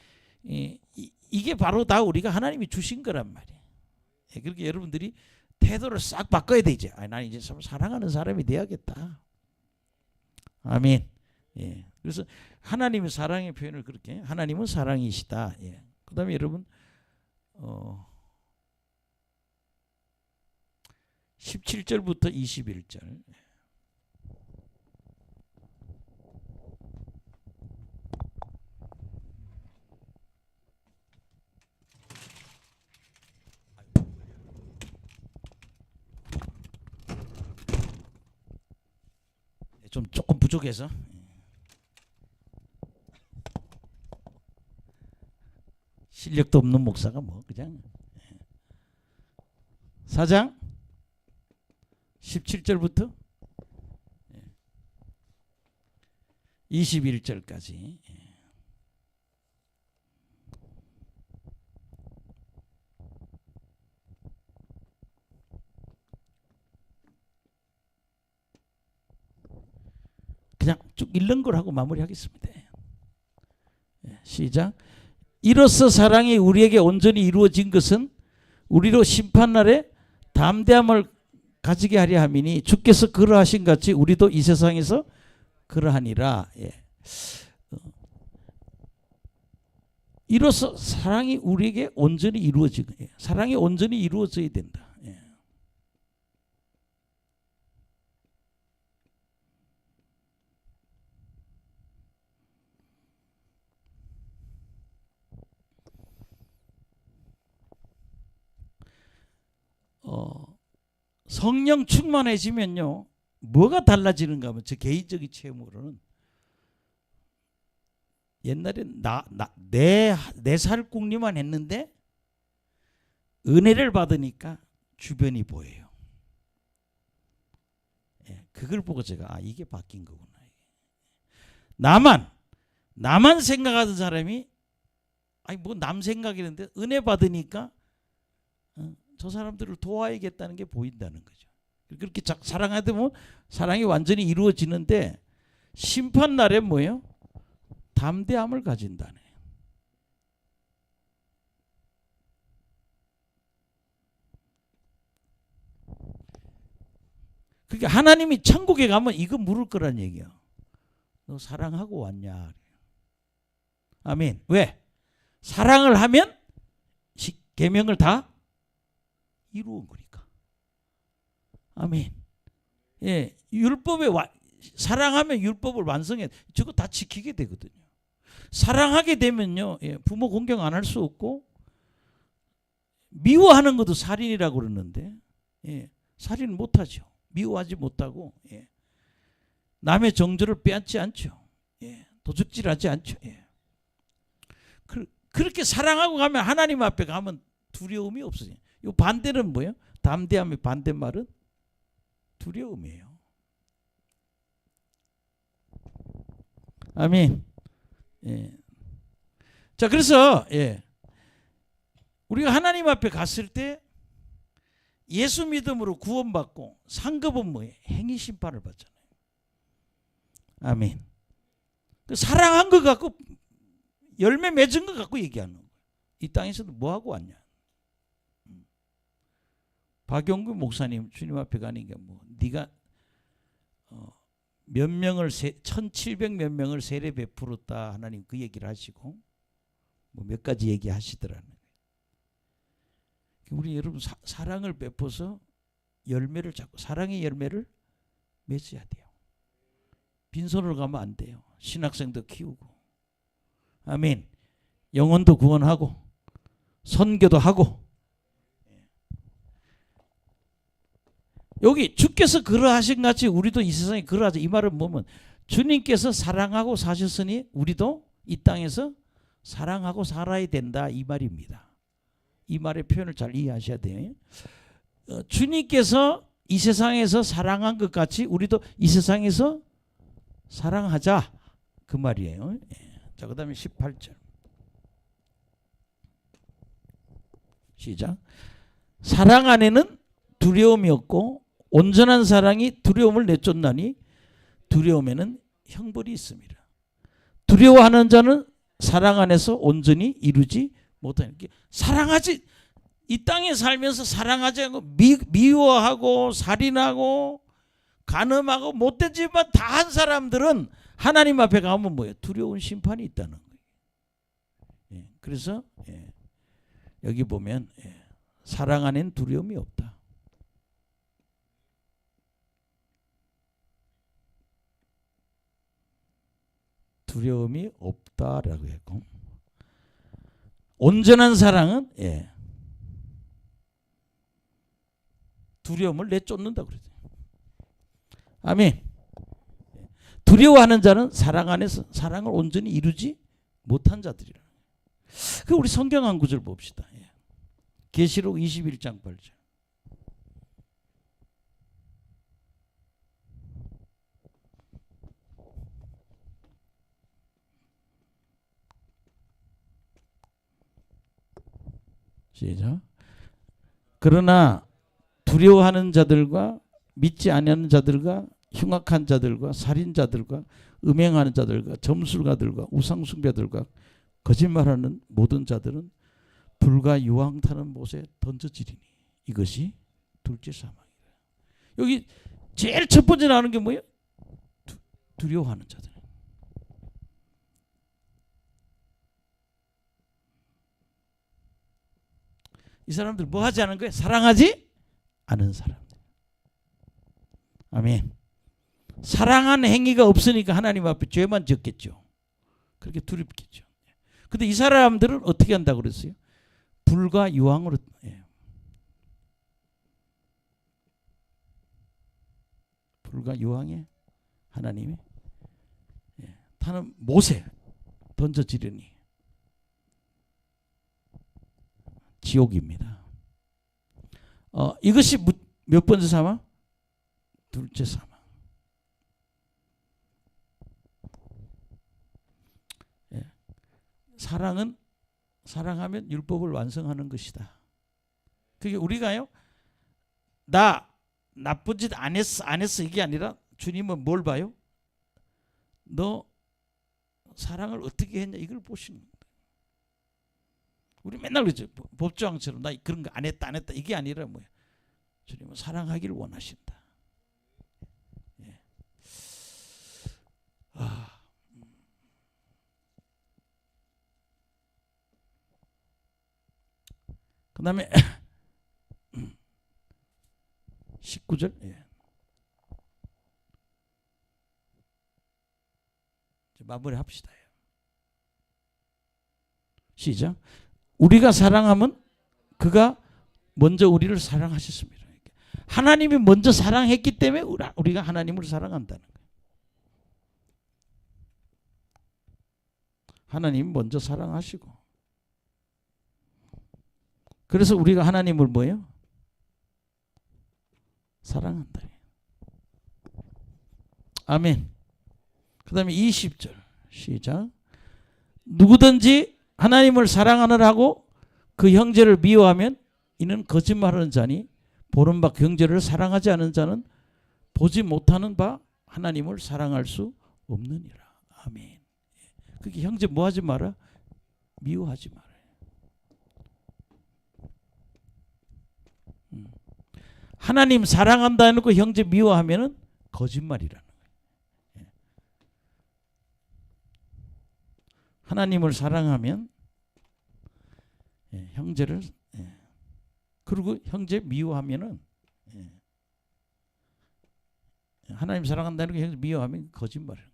이게 바로 다 우리가 하나님이 주신 거란 말이에요. 그렇게 여러분들이 태도를 싹 바꿔야 되지. 난 이제 사랑하는 사람이 돼야겠다. 아멘. 그래서 하나님의 사랑의 표현을 그렇게 하나님은 사랑이시다. 그 다음에 여러분 17절부터 21절 좀 조금 부족해서 실력도 없는 목사가 뭐 그냥 4장 17절부터 21절까지 그냥 쭉 읽는 걸 하고 마무리하겠습니다. 시작. 이로써 사랑이 우리에게 온전히 이루어진 것은 우리로 심판날에 담대함을 가지게 하려 함이니 주께서 그러하신 같이 우리도 이 세상에서 그러하니라. 이로써 사랑이 우리에게 온전히 이루어진 거예요. 사랑이 온전히 이루어져야 된다. 성령 충만해지면요 뭐가 달라지는가 하면 제 개인적인 체험으로는 옛날엔 내 살궁리만 했는데 은혜를 받으니까 주변이 보여요. 예, 그걸 보고 제가 이게 바뀐 거구나. 나만 생각하던 사람이 뭐 남 생각이는데 은혜 받으니까 저 사람들을 도와야겠다는 게 보인다는 거죠. 그렇게 사랑하다 보면 사랑이 완전히 이루어지는데 심판 날에 뭐예요? 담대함을 가진다네. 그러니까 하나님이 천국에 가면 이거 물을 거란 얘기야. 너 사랑하고 왔냐? 아멘. 왜? 사랑을 하면 계명을 다 이루은 거니까. 아멘. 예, 율법에 사랑하면 율법을 완성해. 저거 다 지키게 되거든요. 사랑하게 되면요, 예, 부모 공경 안 할 수 없고 미워하는 것도 살인이라고 그러는데, 예, 살인은 못하죠. 미워하지 못하고, 예, 남의 정조를 빼앗지 않죠. 예, 도둑질하지 않죠. 예. 그렇게 사랑하고 가면 하나님 앞에 가면 두려움이 없어요. 이 반대는 뭐예요? 담대함의 반대말은 두려움이에요. 아멘. 예. 자, 그래서 예, 우리가 하나님 앞에 갔을 때 예수 믿음으로 구원받고 상급은 뭐예요? 행위 심판을 받잖아요. 아멘. 그 사랑한 것 갖고 열매 맺은 것 갖고 얘기하는 거예요. 이 땅에서도 뭐 하고 왔냐? 박용구 목사님 주님 앞에 가니까 뭐 네가 몇 명을 1700 몇 명을 세례 베풀었다 하나님 그 얘기를 하시고 뭐 몇 가지 얘기하시더라는 거예요. 우리 여러분 사랑을 베풀어서 열매를 잡고 사랑의 열매를 맺어야 돼요. 빈손으로 가면 안 돼요. 신학생도 키우고, 아멘. 영혼도 구원하고 선교도 하고. 여기 주께서 그러하신 같이 우리도 이 세상에 그러하자. 이 말은 뭐면 주님께서 사랑하고 사셨으니 우리도 이 땅에서 사랑하고 살아야 된다 이 말입니다. 이 말의 표현을 잘 이해하셔야 돼요. 주님께서 이 세상에서 사랑한 것 같이 우리도 이 세상에서 사랑하자 그 말이에요. 자, 그 다음에 18절 시작. 사랑 안에는 두려움이 없고 온전한 사랑이 두려움을 내쫓나니 두려움에는 형벌이 있습니다. 두려워하는 자는 사랑 안에서 온전히 이루지 못하는. 사랑하지, 이 땅에 살면서 사랑하지 않고 미워하고 살인하고 간음하고 못된 짓만 다 한 사람들은 하나님 앞에 가면 뭐예요? 두려운 심판이 있다는 거예요. 예, 그래서 예, 여기 보면 예, 사랑 안엔 두려움이 없다. 두려움이 없다라고 했고, 온전한 사랑은 예, 두려움을 내쫓는다 그러죠. 아멘. 두려워하는 자는 사랑 안에서 사랑을 온전히 이루지 못한 자들이라. 그 우리 성경 한 구절 봅시다. 예. 계시록 21장 8절. 시작. 그러나 두려워하는 자들과 믿지 아니하는 자들과 흉악한 자들과 살인자들과 음행하는 자들과 점술가들과 우상숭배들과 거짓말하는 모든 자들은 불과 유황 타는 못에 던져지리니 이것이 둘째 사망이다. 여기 제일 첫 번째 나오는 게 뭐예요? 두려워하는 자들. 이 사람들 뭐 하지 않은 거예요? 사랑하지 않은 사람들. 아멘. 사랑하는 행위가 없으니까 하나님 앞에 죄만 졌겠죠. 그렇게 두렵겠죠. 근데 이 사람들은 어떻게 한다고 그랬어요? 불과 유황으로. 예. 풀과 유황에 하나님이 타는 못에 던져지려니 지옥입니다. 이것이 몇 번째 사망? 둘째 사망. 사랑하면 율법을 완성하는 것이다. 그게 우리가요, 나 나쁜 짓 안 했어 이게 아니라 주님은 뭘 봐요? 너 사랑을 어떻게 했냐 이걸 보시는 거예요. 우리 맨날 그러죠. 법조항처럼 나 그런 거 안 했다 이게 아니라 뭐예요? 주님은 사랑하기를 원하신다. 예. 그 다음에 19절. 예. 마무리 합시다. 시작. 우리가 사랑하면 그가 먼저 우리를 사랑하셨습니다. 하나님이 먼저 사랑했기 때문에 우리가 하나님을 사랑한다는 거예요. 하나님 먼저 사랑하시고, 그래서 우리가 하나님을 뭐예요? 사랑한다. 아멘. 그 다음에 20절 시작. 누구든지 하나님을 사랑하느라고 그 형제를 미워하면 이는 거짓말하는 자니 보는 바 형제를 사랑하지 않은 자는 보지 못하는 바 하나님을 사랑할 수 없느니라. 아멘. 그게 형제 뭐 하지 마라? 미워하지 마라. 하나님 사랑한다 해놓고 형제 미워하면은 거짓말이라는 거예요. 하나님을 사랑하면 형제를 그리고 형제 미워하면은 하나님 사랑한다는 게 형제 미워하면 거짓말이에요.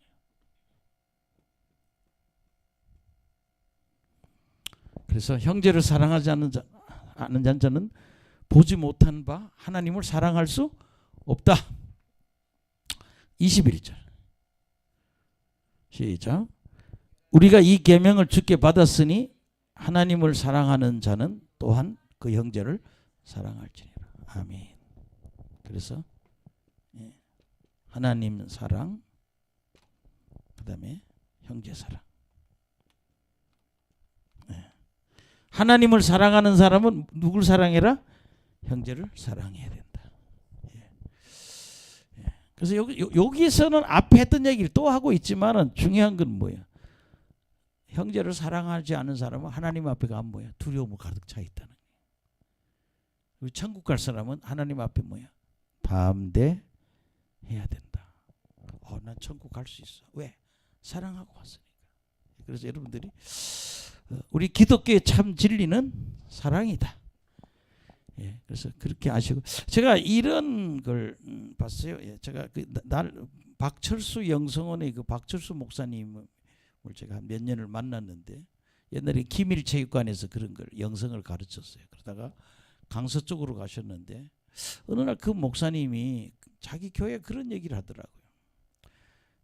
그래서 형제를 사랑하지 않는 자는 보지 못한 바 하나님을 사랑할 수 없다. 21절 시작. 우리가 이 계명을 주께 받았으니 하나님을 사랑하는 자는 또한 그 형제를 사랑할지니라. 아멘. 그래서 하나님 사랑, 그 다음에 형제 사랑. 하나님을 사랑하는 사람은 누굴 사랑해라? 형제를 사랑해야 된다. 그래서 여기서는 앞에 했던 얘기를 또 하고 있지만은 중요한 건 뭐예요? 형제를 사랑하지 않는 사람은 하나님 앞에 가면 뭐야? 두려움으로 가득 차 있다는 거예요. 천국 갈 사람은 하나님 앞에 뭐야? 담대해야 된다. 난 천국 갈 수 있어. 왜? 사랑하고 왔으니까. 그래서 여러분들이 우리 기독교의 참 진리는 사랑이다. 그래서 그렇게 아시고, 제가 이런 걸 봤어요. 제가 박철수 영성원의 그 박철수 목사님을 제가 몇 년을 만났는데, 옛날에 기밀체육관에서 그런 걸 영성을 가르쳤어요. 그러다가 강서 쪽으로 가셨는데 어느 날 그 목사님이 자기 교회에 그런 얘기를 하더라고요.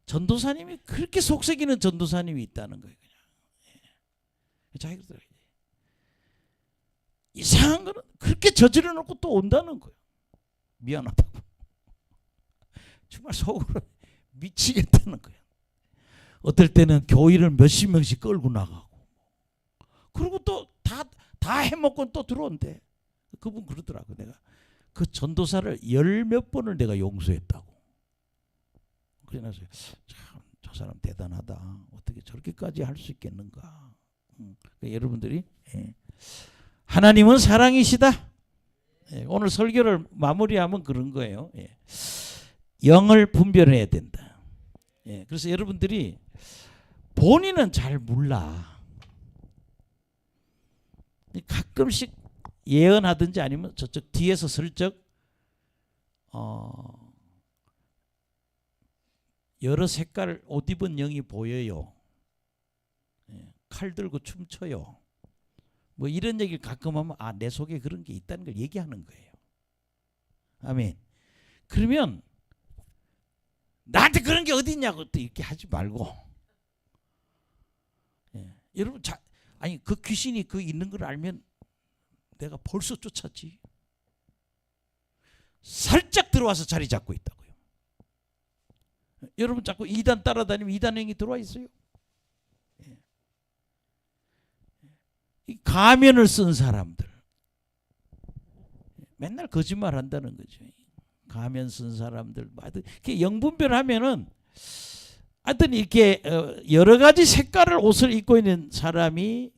전도사님이 그렇게 속삭이는 전도사님이 있다는 거예요. 그냥 자기 그러더라고요. 이상한 거는 그렇게 저질러 놓고 또 온다는 거예요. 미안하다고. 정말 속으로 미치겠다는 거예요. 어떨 때는 교회를 몇십 명씩 끌고 나가고, 그리고 또 다 해먹고 또 들어온대. 그분 그러더라고. 내가 그 전도사를 10몇 번을 내가 용서했다고. 그래서 참 저 사람 대단하다. 어떻게 저렇게까지 할 수 있겠는가. 그러니까 여러분들이 하나님은 사랑이시다. 오늘 설교를 마무리하면 그런 거예요. 영을 분별해야 된다. 그래서 여러분들이 본인은 잘 몰라. 가끔씩 예언하든지 아니면 저쪽 뒤에서 슬쩍 여러 색깔 옷 입은 영이 보여요. 칼 들고 춤춰요. 뭐 이런 얘기를 가끔 하면 내 속에 그런 게 있다는 걸 얘기하는 거예요. 아멘. 그러면 나한테 그런 게 어디 있냐고 또 이렇게 하지 말고. 예. 여러분 아니 그 귀신이 그 있는 걸 알면 내가 벌써 쫓았지. 살짝 들어와서 자리 잡고 있다고요. 여러분 자꾸 이단 따라다니면 이단행이 들어와 있어요. 예. 이 가면을 쓴 사람들 맨날 거짓말 한다는 거죠. 가면 쓴 사람들 영분별하면은 하여튼 이렇게 여러 가지 색깔을 옷을 입고 있는 사람이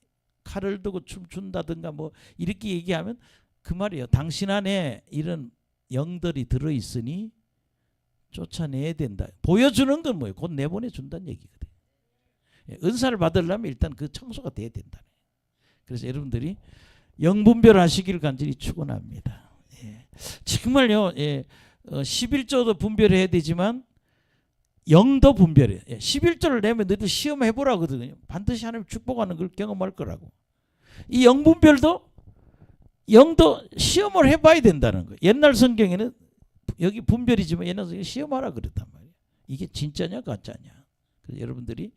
칼을 들고 춤춘다든가 뭐 이렇게 얘기하면 그 말이에요. 당신 안에 이런 영들이 들어있으니 쫓아내야 된다. 보여주는 건 뭐예요? 곧 내보내준다는 얘기거든요. 은사를 받으려면 일단 그 청소가 돼야 된다. 그래서 여러분들이 영분별하시길 간절히 축원합니다. 예. 정말요. 예. 11조도 분별해야 되지만 영도 분별해. 예. 11조를 내면 너희들 시험해보라 거든요. 반드시 하나님 축복하는 걸 경험할 거라고. 이 영분별도 영도 시험을 해봐야 된다는 거예요. 옛날 성경에는 여기 분별이지만 옛날 성경에 시험하라 그랬단 말이에요. 이게 진짜냐 가짜냐. 그래서 여러분들이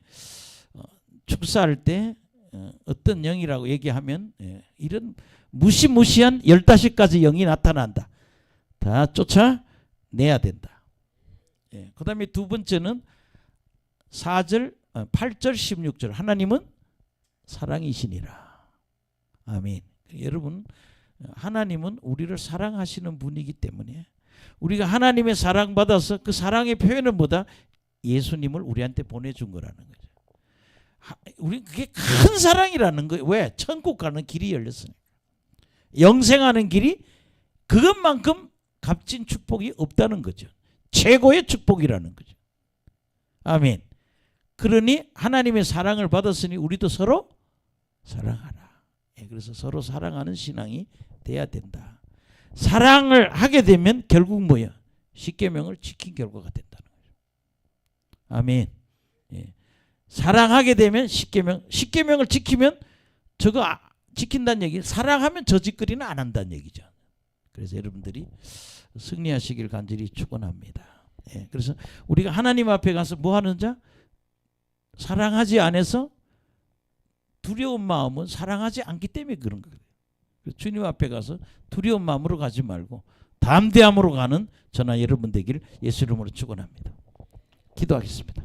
축사할 때 어떤 영이라고 얘기하면 이런 무시무시한 15가지 영이 나타난다. 다 쫓아내야 된다. 그 다음에 두 번째는 8절 16절 하나님은 사랑이시니라. 아멘. 여러분 하나님은 우리를 사랑하시는 분이기 때문에 우리가 하나님의 사랑받아서 그 사랑의 표현은 뭐다? 예수님을 우리한테 보내준 거라는 거죠. 우리 그게 큰 사랑이라는 거예요. 왜? 천국 가는 길이 열렸으니까. 영생하는 길이 그것만큼 값진 축복이 없다는 거죠. 최고의 축복이라는 거죠. 아멘. 그러니 하나님의 사랑을 받았으니 우리도 서로 사랑하라. 그래서 서로 사랑하는 신앙이 돼야 된다. 사랑을 하게 되면 결국 뭐야? 십계명을 지킨 결과가 된다는 거죠. 아멘. 예. 사랑하게 되면 십계명을 지키면 저거 지킨다는 얘기. 사랑하면 저 짓거리는 안 한다는 얘기죠. 그래서 여러분들이 승리하시길 간절히 축원합니다. 예. 그래서 우리가 하나님 앞에 가서 뭐 하는 자? 사랑하지 않아서 두려운 마음은 사랑하지 않기 때문에 그런 거예요. 주님 앞에 가서 두려운 마음으로 가지 말고 담대함으로 가는 저나 여러분 되기를 예수 이름으로 축원합니다. 기도하겠습니다.